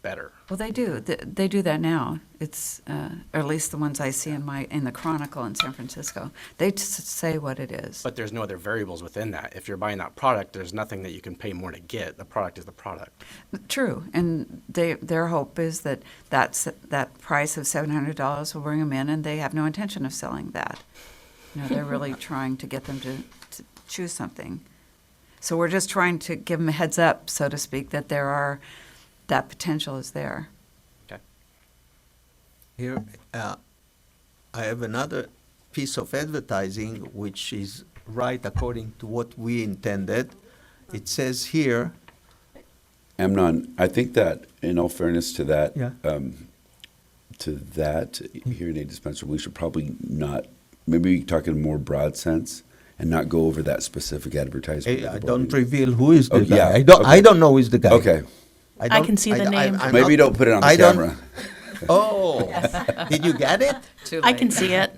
better. Well, they do. They do that now. It's, or at least the ones I see in the Chronicle in San Francisco. They say what it is. But there's no other variables within that. If you're buying that product, there's nothing that you can pay more to get. The product is the product. True, and their hope is that that price of $700 will bring them in, and they have no intention of selling that. You know, they're really trying to get them to choose something. So we're just trying to give them a heads up, so to speak, that that potential is there. Okay. Here, I have another piece of advertising which is right according to what we intended. It says here, Amnon, I think that, in all fairness to that, Yeah. Hearing aid dispenser, we should probably not, maybe talk in a more broad sense and not go over that specific advertisement. I don't reveal who is the Oh, guy. yeah, I don't know who is the guy. Okay. I can see the name. I'm Maybe not- you don't put it on the I don't- camera. Oh, did you get it? I can see it.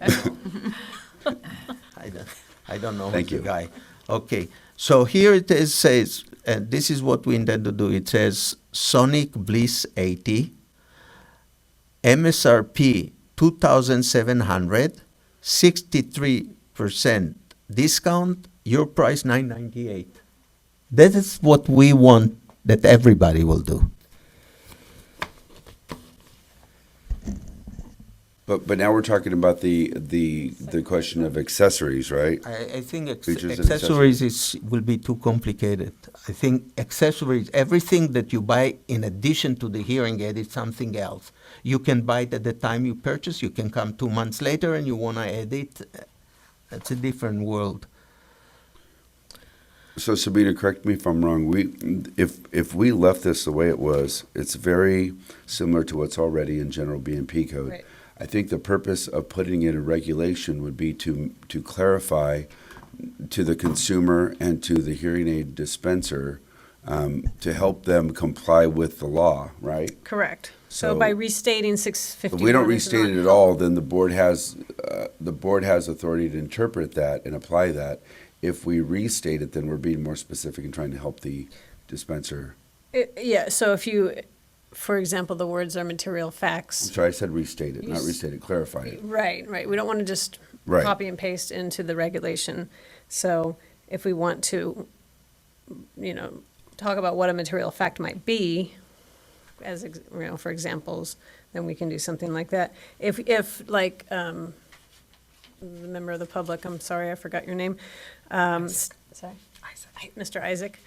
I don't know Thank who's you. the guy. Okay, so here it says, and this is what we intend to do. It says Sonic Bliss 80, MSRP 2,700, 63% discount, your price $998. That is what we want that everybody will do. But now we're talking about the question of accessories, right? I think Features and accessories will be too complicated. I think accessories, everything that you buy in addition to the hearing aid is something else. You can buy it at the time you purchase. You can come 2 months later and you want to add it. That's a different world. So Sabina, correct me if I'm wrong. If we left this the way it was, it's very similar to what's already in general B&P code. Right. I think the purpose of putting it in regulation would be to clarify to the consumer and to the hearing aid dispenser to help them comply with the law, right? Correct. So So- by restating 651. If we don't is restate not it at all, then the board has authority to interpret that and apply that. If we restate it, then we're being more specific and trying to help the dispenser. Yeah, so if you, for example, the words are material I'm facts. sorry, I said restate it, not restate it, clarify it. Right. We don't want to just Right. copy and paste into the regulation. So if we want to, talk about what a material fact might be, as, for examples, then we can do something like that. If like, the member of the public, I'm sorry, I forgot your name. Sorry? Mr. Isaac.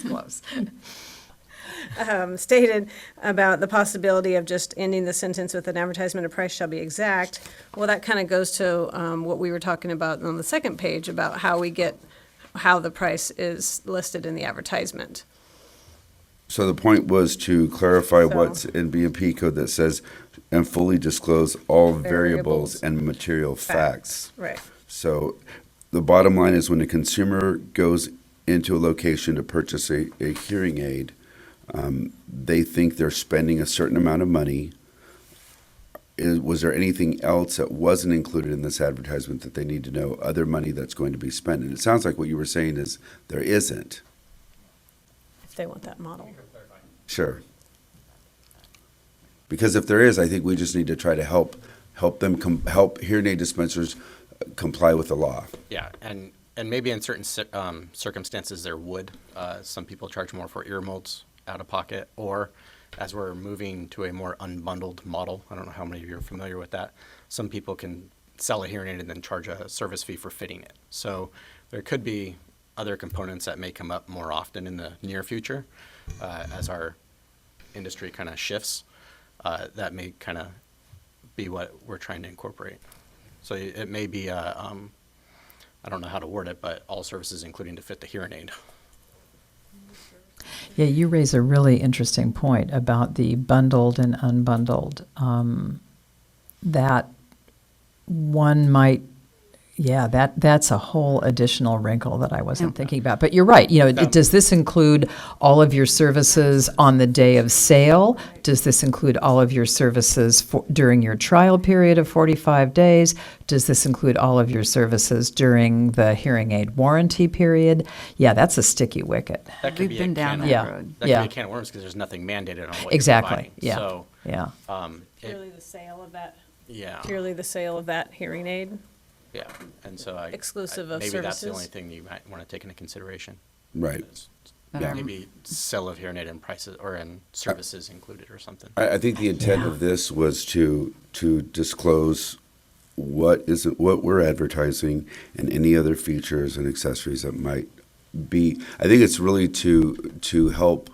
Close. Stated about the possibility of just ending the sentence with an advertisement of price shall be exact. Well, that kind of goes to what we were talking about on the second page about how the price is listed in the advertisement. So the point was to clarify So- what's in B&P code that says, and fully disclose all variables and material facts. Right. So the bottom line is when a consumer goes into a location to purchase a hearing aid, they think they're spending a certain amount of money. Was there anything else that wasn't included in this advertisement that they need to know, other money that's going to be spent? And it sounds like what you were saying is there isn't. If they want that model. Sure. Because if there is, I think we just need to try to help help hearing aid dispensers comply with the law. Yeah, and maybe in certain circumstances there would. Some people charge more for ear molds out of pocket, or as we're moving to a more unbundled model, I don't know how many of you are familiar with that, some people can sell a hearing aid and then charge a service fee for fitting it. So there could be other components that may come up more often in the near future as our industry kind of shifts. That may kind of be what we're trying to incorporate. So it may be, I don't know how to word it, but all services including to fit the hearing aid. Yeah, you raise a really interesting point about the bundled and unbundled. That one might, that's a whole additional wrinkle that I wasn't thinking about. But you're right. Does this include all of your services on the day of sale? Does this include all of your services during your trial period of 45 days? Does this include all of your services during the hearing aid warranty period? Yeah, that's a sticky wicket. That could We've be been a down can that of- road. That Yeah. could be a can of worms because there's nothing mandated on what Exactly. you're Yeah. providing. So, Yeah. Purely the sale of that. Yeah. Purely the sale of that hearing aid. Yeah, and so Exclusive of maybe that's the services. only thing you might want to take into consideration. Right. Yeah. Maybe sale of hearing aid and prices or in services included or something. I think the intent of this was to disclose what we're advertising and any other features and accessories that might be. I think it's really to help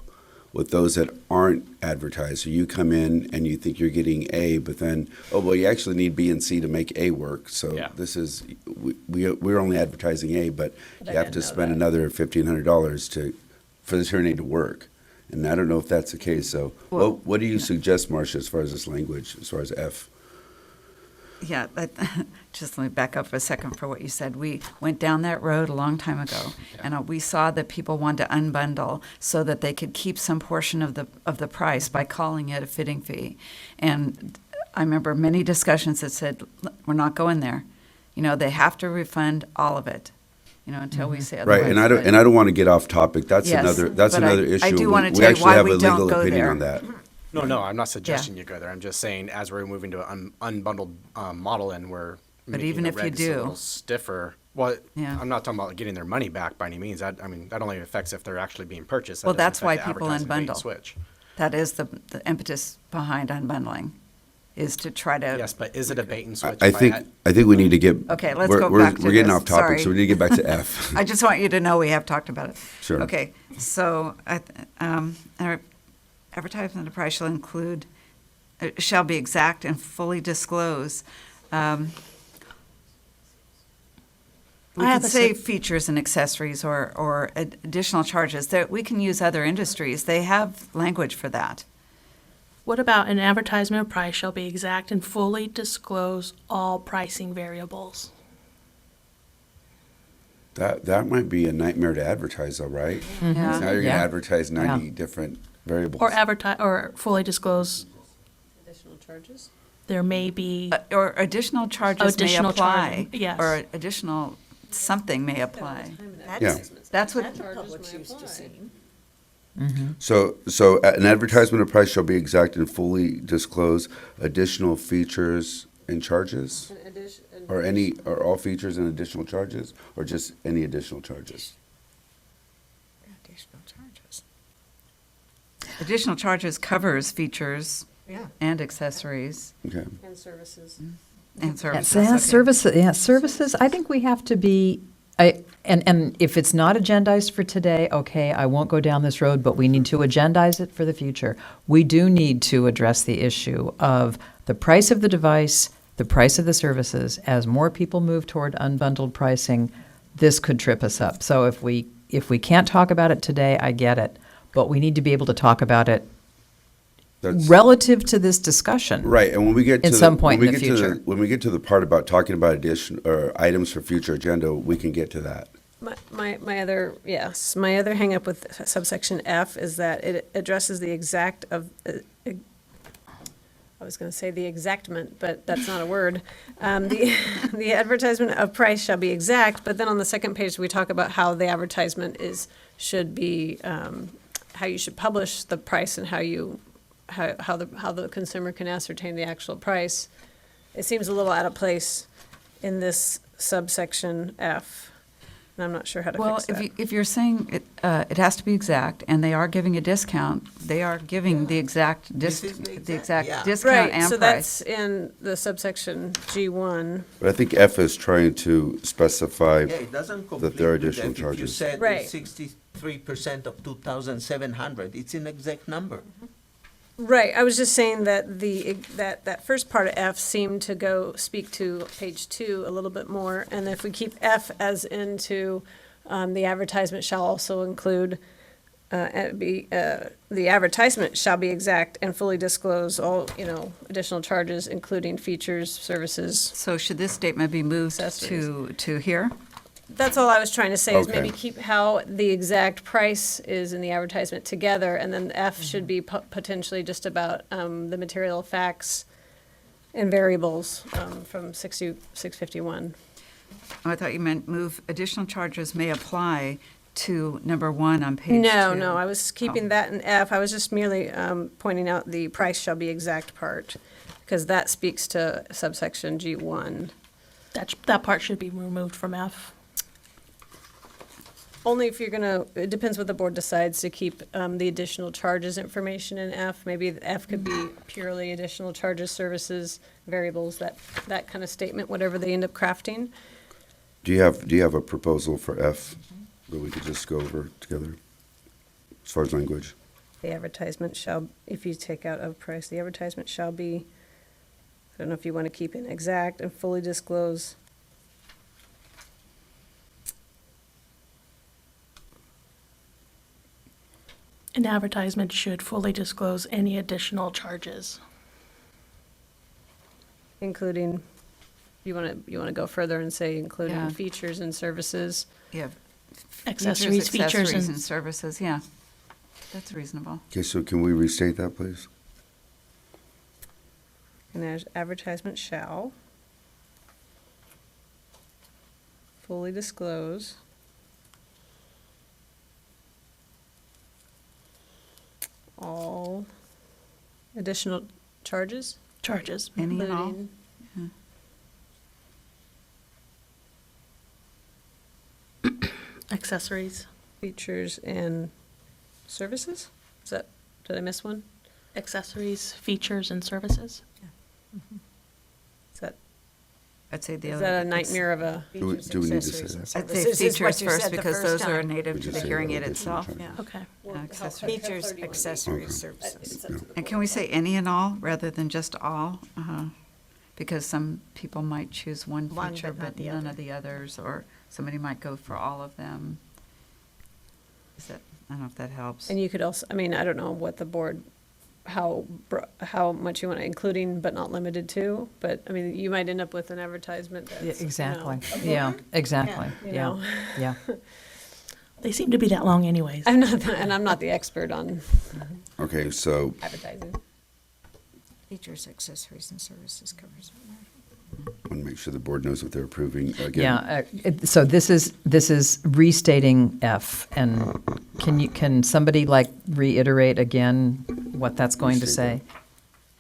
with those that aren't advertised. So you come in and you think you're getting A, but then, you actually need B and C to make A work. So Yeah. this is, we're only advertising A, but I you have didn't to know spend that. another $1,500 for this hearing aid to work. And I don't know if that's the case. So what do you suggest, Marcia, as far as this language, as far as F? Yeah, just let me back up for a second for what you said. We went down that road a long time ago, and we saw that people wanted to unbundle so that they could keep some portion of the price by calling it a fitting fee. And I remember many discussions that said, we're not going there. They have to refund all of it. until we say otherwise. Right, and I but- don't want to get off topic. That's Yes, another but I issue. do wanna We tell you actually why have we a don't legal go opinion there. on that. No, I'm not suggesting you go there. I'm just saying as we're moving to an unbundled model and we're But making even the if you regs a do- little stiffer. Well, Yeah. I'm not talking about getting their money back by any means. That only affects if they're actually being purchased. That Well, doesn't that's why affect the people advertising bait and unbundle. switch. That is the impetus behind unbundling, is to try to. Yes, but is it a bait and switch? I think we need to get. Okay, let's we're- go we're- back to We're getting this. off topic, Sorry. so we need to get back to F. I just want you to know we have talked about it. Sure. Okay, so our advertisement of price shall include, shall be exact and fully disclose. We I have could a say sug- features and accessories or additional charges. We can use other industries. They have language for that. What about an advertisement of price shall be exact and fully disclose all pricing variables? That might be a nightmare to advertise, though, right? Yeah. Now you're going to Yeah. advertise 90 different variables. Or fully disclose, Additional charges? there may be, Or additional charges may Additional apply. charge, yes. Or additional something may apply. Yeah. That's what, Public's used to seeing. So an advertisement of price shall be exact and fully disclose additional features and charges? Or all features and additional charges, or just any additional charges? Additional charges. additional charges covers features Yeah. and accessories Okay. And services. and Yes, services. yeah, Okay. services. Yeah, services. I think we have to be. And if it's not agendized for today, okay, I won't go down this road. But we need to agendize it for the future. We do need to address the issue of the price of the device, the price of the services. As more people move toward unbundled pricing, this could trip us up. So if we can't talk about it today, I get it. But we need to be able to talk about it relative to this discussion. Right, and when we get to At some point in the future. when we get to the part about talking about addition or items for future agenda, we can get to that. My other hang up with subsection F is that it addresses the exact of, I was going to say the exactment, but that's not a word. The advertisement of price shall be exact, but then on the second page, we talk about how the advertisement should be, how you should publish the price and how the consumer can ascertain the actual price. It seems a little out of place in this subsection F, and I'm not sure how to Well, fix that. if you're saying it has to be exact, and they are giving a discount, they are giving the exact This is the exact, yeah. discount Right, and so price. that's in the subsection G1. But I think F is trying to specify Yeah, it doesn't conflict that there are with additional If you charges. said Right. 63% of 2,700, it's an exact number. Right, I was just saying that that first part of F seemed to speak to page 2 a little bit more, and if we keep F as into, the advertisement shall also include, the advertisement shall be exact and fully disclose all, additional charges, including features, services. So should this statement be moved to here? That's all I was trying to say, is maybe Okay. keep how the exact price is in the advertisement together, and then F should be potentially just about the material facts and variables from 651. Oh, I thought you meant move additional charges may apply to number 1 on page 2. No, I was keeping that in F. I was just merely pointing out the price shall be exact part, because that speaks to subsection G1. that part should be removed from F. Only if you're gonna, it depends what the board decides to keep the additional charges information in F. Maybe F could be purely additional charges, services, variables, that kind of statement, whatever they end up crafting. Do you have a proposal for F that we could just go over together as far as language? The advertisement shall, if you take out of price, the advertisement shall be, I don't know if you want to keep in exact and fully disclose. An advertisement should fully disclose any additional charges. Including, you want to go further and say Yeah. including features and services? Yeah. Accessories, features, accessories, and- and services, yeah. That's reasonable. Okay, so can we restate that, please? And there's advertisement shall fully disclose all additional charges? Charges. Any and all? Including- Accessories. Features and services? Is that, did I miss one? Accessories, features, and services. Is that, I'd say the is other. that a nightmare of a? Do we need to say that? I'd say Services is features what you first said the because first those are time. native We to just the say hearing aid additional itself. charge. Yeah. Okay. Accessory. Features, accessories, services. And can we say any and all rather than just all? Because some people might choose one One, feature but not but the none other. of the others, or somebody might go for all of them. Is that, I don't know if that helps. And you could also, I mean, I don't know what the board, how much you want to, including but not limited to, but, I mean, you might end up with an advertisement that's, Yeah, exactly. you know, Yeah, exactly. you Yeah, know. yeah. They seem to be that long anyways. I'm not, and I'm not the expert on Okay, so advertising. Features, accessories, and services covers. I want to make sure the board knows what they're approving. Again, Yeah, so this is restating F, and can somebody like reiterate again what that's going to say?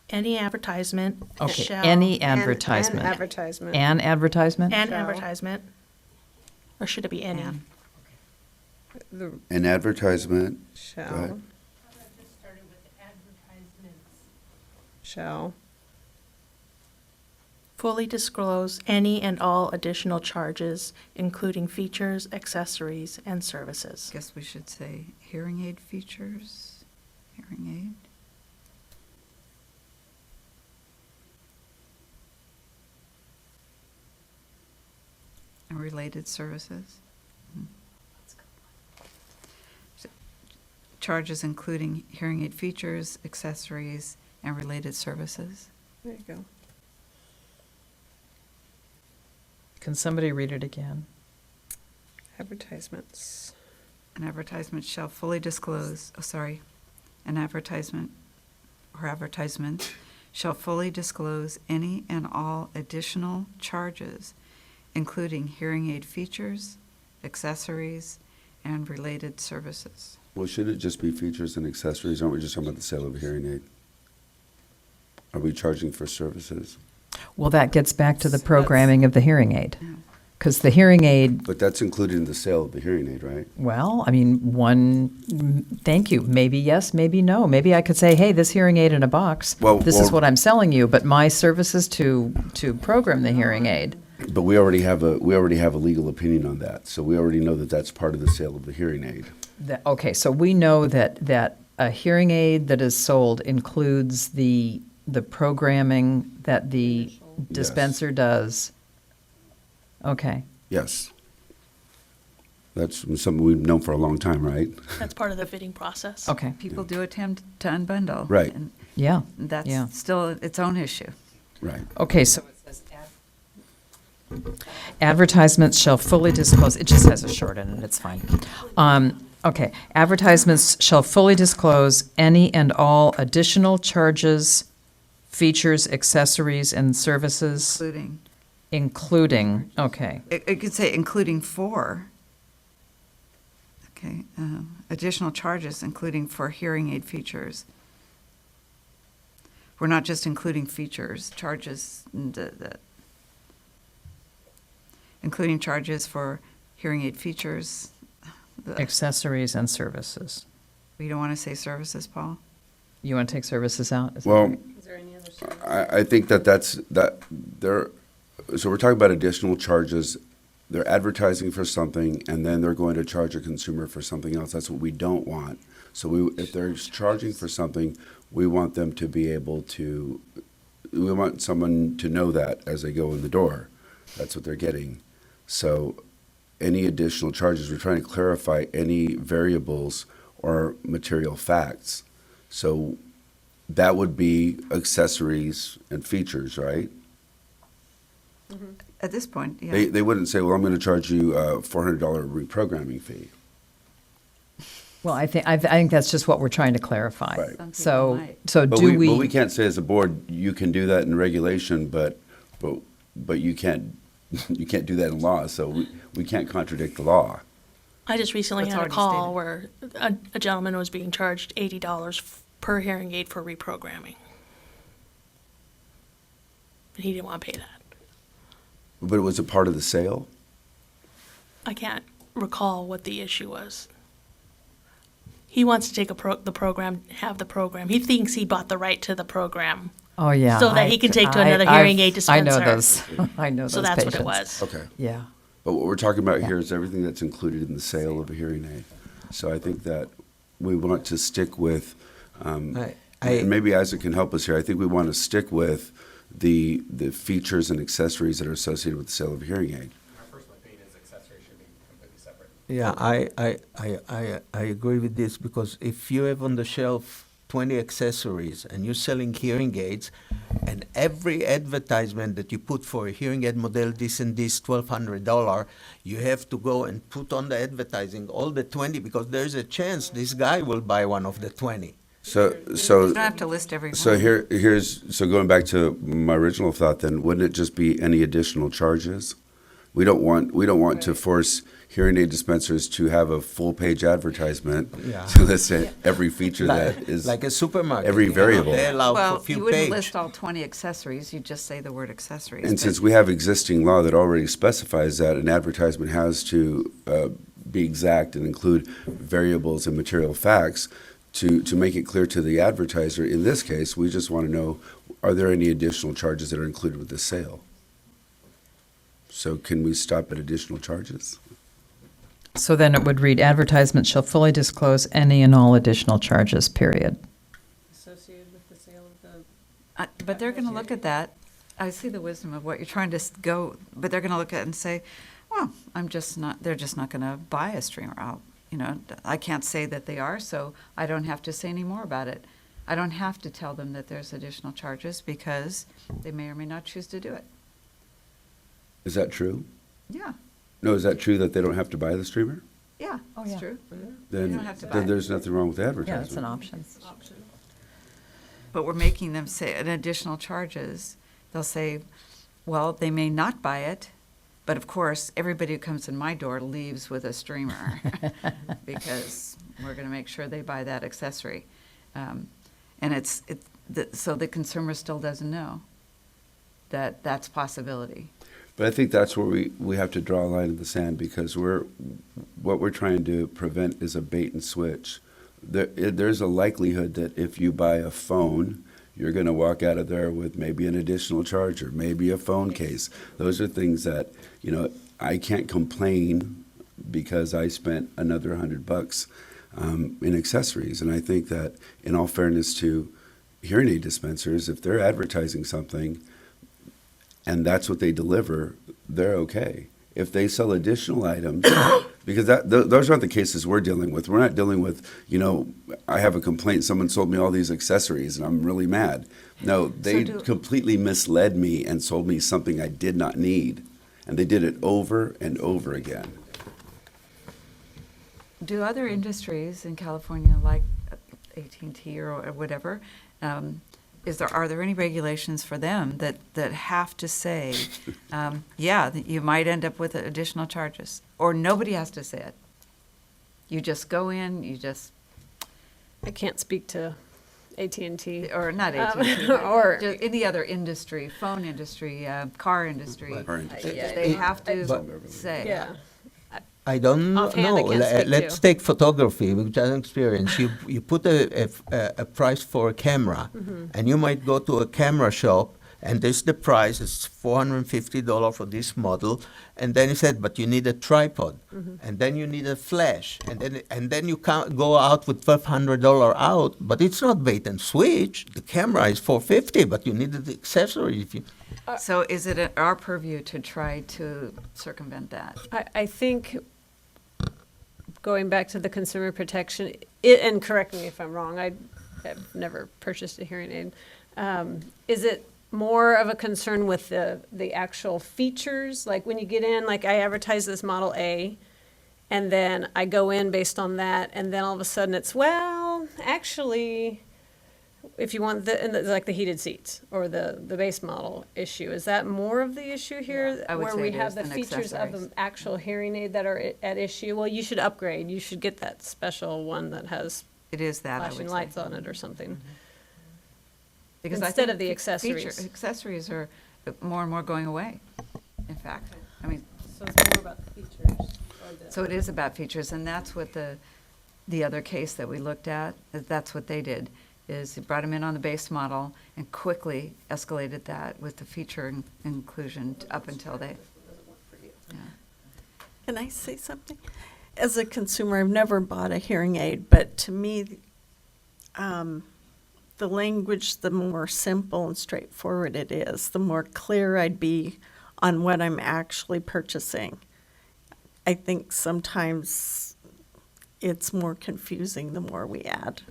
Any advertisement Okay, shall. any And advertisement. advertisement. An advertisement? And Shall. advertisement. Or should it be any? And. The an advertisement. Go ahead. shall. Shall. Fully disclose any and all additional charges, including features, accessories, and services. Guess we should say hearing aid features, hearing aid. And related services. Mhm. So, charges including hearing aid features, accessories, and related services. There you go. Can somebody read it again? Advertisements. An advertisement shall fully disclose, an advertisement or advertisement shall fully disclose any and all additional charges, including hearing aid features, accessories, and related services. Well, should it just be features and accessories? Aren't we just talking about the sale of a hearing aid? Are we charging for services? Well, that gets back to the programming of the hearing aid. Yeah. Because the hearing aid, But that's included in the sale of the hearing aid, right? well, I mean, thank you, maybe yes, maybe no. Maybe I could say, hey, this hearing aid in a box, this is what I'm selling you, but my service is to program the hearing aid. But we already have a legal opinion on that, so we already know that that's part of the sale of the hearing aid. Okay, so we know that a hearing aid that is sold includes the programming that the dispenser does. Okay. Yes. That's something we've known for a long time, right? That's part of the bidding process. Okay. People do attempt to unbundle. Right. And Yeah. that's Yeah. still its own issue. Right. Okay, so it says advertisements shall fully disclose, it just has a short in it, it's fine. Okay, advertisements shall fully disclose any and all additional charges, features, accessories, and services, including, okay. It could say including for. Okay, additional charges including for hearing aid features. We're not just including features, charges, including charges for hearing aid features. Accessories and services. You don't want to say services, Paul? You want to take services out? Is that Well, right? Is there any other? I think so we're talking about additional charges. They're advertising for something, and then they're going to charge a consumer for something else. That's what we don't want. So if they're charging for something, we want them to be able to, we want someone to know that as they go in the door. That's what they're getting. So any additional charges, we're trying to clarify any variables or material facts. So that would be accessories and features, right? At this point, yeah. They wouldn't say, well, I'm going to charge you a $400 reprogramming fee. Well, I think that's just what we're trying to clarify. Right. Some people So But do But we can't say as a board, you can do that in regulation, but you can't do that in law, so we can't contradict the law. I just recently That's had a already call stated. where a gentleman was being charged $80 per hearing aid for reprogramming. And he didn't want to pay that. But it was a part of the sale? I can't recall what the issue was. He wants to take the program, have the program. He thinks he bought the right to the program. Oh, yeah. So that he can take to another hearing aid dispenser. I know those. I know those So that's what it patients. was. Okay. Yeah. But what we're talking about here is everything that's included in the sale of a hearing aid. So I think that we want to stick with, and maybe Isaac can help us here. I think we want to stick with the features and accessories that are associated with the sale of a hearing aid. Our personal opinion is accessories should be completely separate. Yeah, I agree with this, because if you have on the shelf 20 accessories and you're selling hearing aids, and every advertisement that you put for a hearing aid model, this and this, $1,200, you have to go and put on the advertising all the 20, because there's a chance this guy will buy one of the 20. So You don't have to list every one. So here's going back to my original thought. Then wouldn't it just be any additional charges? We don't want to force hearing aid dispensers to have a full page advertisement Yeah. to list every feature that is like a supermarket. every variable. They allow Well, for few you wouldn't page. list all 20 accessories, you'd just say the word accessories. And but- since we have existing law that already specifies that an advertisement has to be exact and include variables and material facts, to make it clear to the advertiser, in this case, we just want to know, are there any additional charges that are included with the sale? So can we stop at additional charges? So then it would read, advertisements shall fully disclose any and all additional charges, period. Associated with the sale of the. But they're going to look at that. I see the wisdom of what you're trying to go, but they're going to look at it and say, well, they're just not going to buy a streamer. I can't say that they are, so I don't have to say any more about it. I don't have to tell them that there's additional charges because they may or may not choose to do it. Is that true? Yeah, No, is that true that they don't have to buy the streamer? yeah, Oh, it's yeah. true. Then, don't have to buy then it. there's nothing wrong with Yeah, advertising. it's an option. But we're making them say an additional charges. They'll say, well, they may not buy it, but of course, everybody who comes in my door leaves with a streamer because we're going to make sure they buy that accessory. And so the consumer still doesn't know that that's a possibility. But I think that's where we have to draw a line in the sand, because what we're trying to prevent is a bait and switch. There's a likelihood that if you buy a phone, you're going to walk out of there with maybe an additional charger, maybe a phone case. Those are things that, I can't complain because I spent another $100 in accessories. And I think that, in all fairness to hearing aid dispensers, if they're advertising something and that's what they deliver, they're okay. If they sell additional items, because those aren't the cases we're dealing with. We're not dealing with, I have a complaint, someone sold me all these accessories and I'm really mad. No, they completely misled me and sold me something I did not need. And they did it over and over again. Do other industries in California, like AT&T or whatever, are there any regulations for them that have to say, that you might end up with additional charges, or nobody has to say it? You just go in, I can't speak to AT&T. or not AT&T, or just any other industry, phone industry, car industry. They have to say. Yeah. I don't Offhand, I know. can't speak Let's to. take photography, which I have experience. You put a price for a camera, and you might go to a camera shop, and there's the price. It's $450 for this model, and then you said, but you need a tripod, and then you need a flash, and then you can't go out with $1,200 out. But it's not bait and switch. The camera is $450, but you need the accessory. So is it our purview to try to circumvent that? I think, going back to the consumer protection, and correct me if I'm wrong, I have never purchased a hearing aid. Is it more of a concern with the actual features? Like when you get in, like I advertise this Model A, and then I go in based on that, and then all of a sudden it's, well, actually, if you want like the heated seats or the base model issue, is that more of the issue here? I would where say we it have is the than features of accessories. the actual hearing aid that are at issue? Well, you should upgrade. You should get that special one that has It is that, I flashing would lights say. on it or something. Because I Instead think of the fe- accessories. accessories are more and more going away, in fact. I mean, So it's more about the features. so it is about features, and that's what the other case that we looked at, that's what they did, is they brought them in on the base model and quickly escalated that with the feature inclusion up until they. Yeah. Can I say something? As a consumer, I've never bought a hearing aid, but to me, the language, the more simple and straightforward it is, the more clear I'd be on what I'm actually purchasing. I think sometimes it's more confusing the more we add.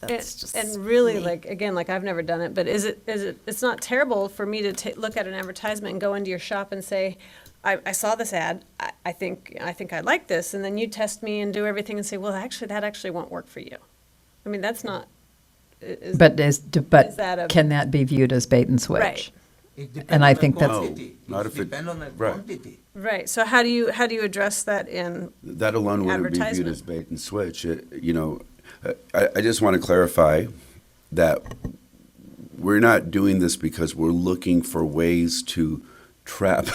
That's just And really, me. like, again, like, I've never done it, but it's not terrible for me to look at an advertisement and go into your shop and say, I saw this ad, I think I like this, and then you test me and do everything and say, well, actually, that actually won't work for you. I mean, that's not, is. But Is that a- can that be viewed as bait and switch? Right. It depends And I on the think that's- quantity. No, not It if it- depends on the right. quantity. Right, so how do you address that in That alone wouldn't be viewed advertisement? as bait and switch. I just want to clarify that we're not doing this because we're looking for ways to trap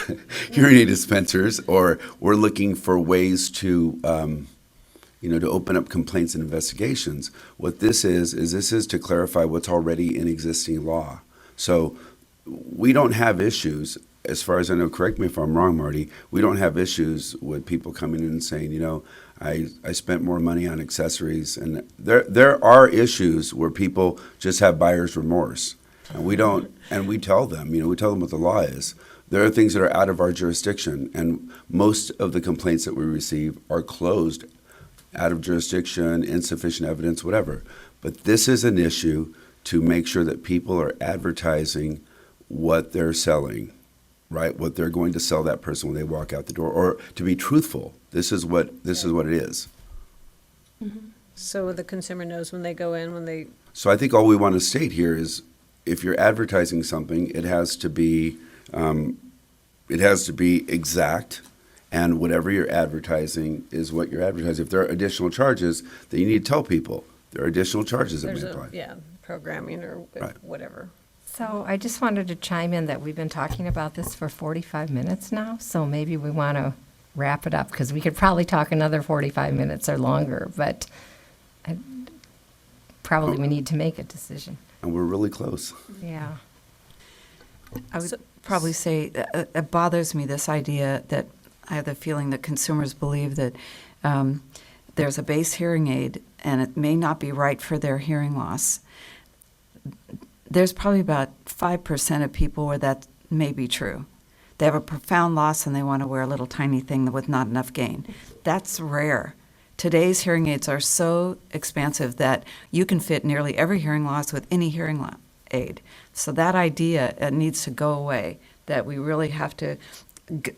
hearing aid dispensers, or we're looking for ways to, to open up complaints and investigations. What this is to clarify what's already in existing law. So we don't have issues, as far as I know, correct me if I'm wrong, Marty, we don't have issues with people coming in and saying, I spent more money on accessories. And there are issues where people just have buyer's remorse. And we don't, and we tell them, we tell them what the law is. There are things that are out of our jurisdiction, and most of the complaints that we receive are closed, out of jurisdiction, insufficient evidence, whatever. But this is an issue to make sure that people are advertising what they're selling, right? What they're going to sell that person when they walk out the door, or to be truthful. This is what it is. So the consumer knows when they go in, when they, So I think all we want to state here is, if you're advertising something, it has to be exact, and whatever you're advertising is what you're advertising. If there are additional charges, then you need to tell people there are additional charges that there's may a, apply. yeah, programming or Right. whatever. So I just wanted to chime in that we've been talking about this for 45 minutes now, so maybe we want to wrap it up, because we could probably talk another 45 minutes or longer, but probably we need to make a decision. And we're really close. Yeah. I would probably say it bothers me, this idea that I have the feeling that consumers believe that there's a base hearing aid and it may not be right for their hearing loss. There's probably about 5% of people where that may be true. They have a profound loss and they want to wear a little tiny thing with not enough gain. That's rare. Today's hearing aids are so expansive that you can fit nearly every hearing loss with any hearing aid. So that idea needs to go away, that we really have to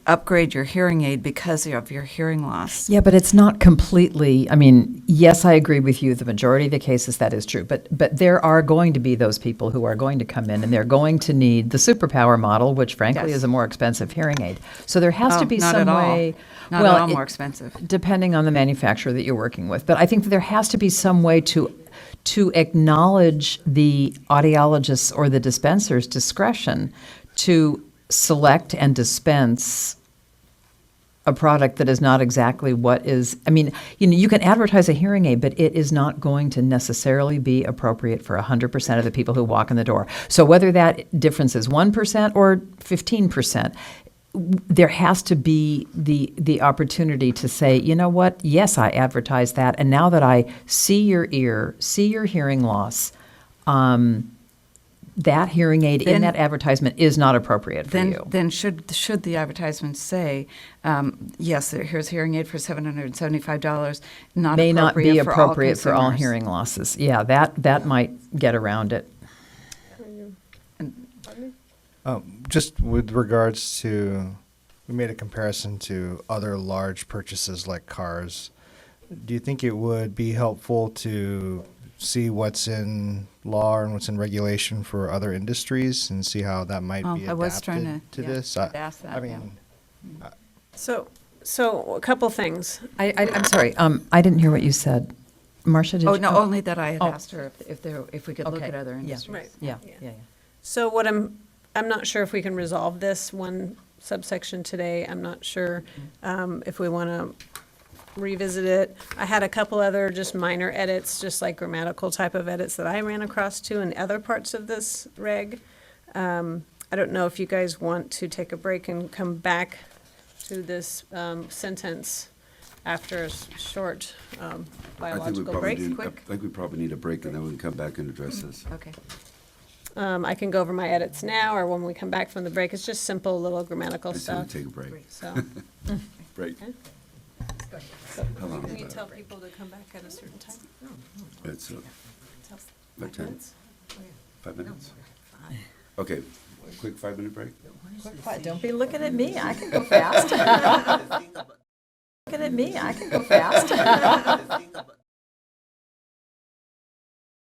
upgrade your hearing aid because of your hearing loss. Yeah, but it's not completely, yes, I agree with you, the majority of the cases that is true, but there are going to be those people who are going to come in and they're going to need the superpower model, which frankly Yes. is a more expensive hearing aid. So there has to be not some at all. way. Not well, at all it- more expensive. Depending on the manufacturer that you're working with. But I think that there has to be some way to acknowledge the audiologist's or the dispenser's discretion to select and dispense a product that is not exactly what is, you can advertise a hearing aid, but it is not going to necessarily be appropriate for 100% of the people who walk in the door. So whether that difference is 1% or 15%, there has to be the opportunity to say, you know what, yes, I advertise that, and now that I see your ear, see your hearing loss, that hearing aid in that advertisement is not appropriate for you. Then should the advertisement say, yes, here's hearing aid for $775, not May not be appropriate for all appropriate for all consumers. hearing losses. Yeah, that might get around it. Just with regards to, we made a comparison to other large purchases like cars. Do you think it would be helpful to see what's in law and what's in regulation for other industries and see how that might be I was adapted trying to to this? ask that, I mean, So a couple things. I'm sorry, I didn't hear what you said. Marcia, did Oh, you? no, only that I had Oh. asked her if we could look Okay. at other Yeah. industries. Right. Yeah, yeah. So what I'm not sure if we can resolve this one subsection today. I'm not sure if we want to revisit it. I had a couple other just minor edits, just like grammatical type of edits that I ran across to in other parts of this reg. I don't know if you guys want to take a break and come back to this sentence after a short biological break. I think we probably need a break, and then we can come back and address this. Okay. I can go over my edits now, or when we come back from the break. It's just simple little grammatical I say we stuff. take a break. So, Break. How long can is you that? tell people to come back at a certain time? It's about 10? 5 minutes? 5. Okay, quick 5-minute break? Don't be looking at me, I can go fast. Looking at me, I can go fast.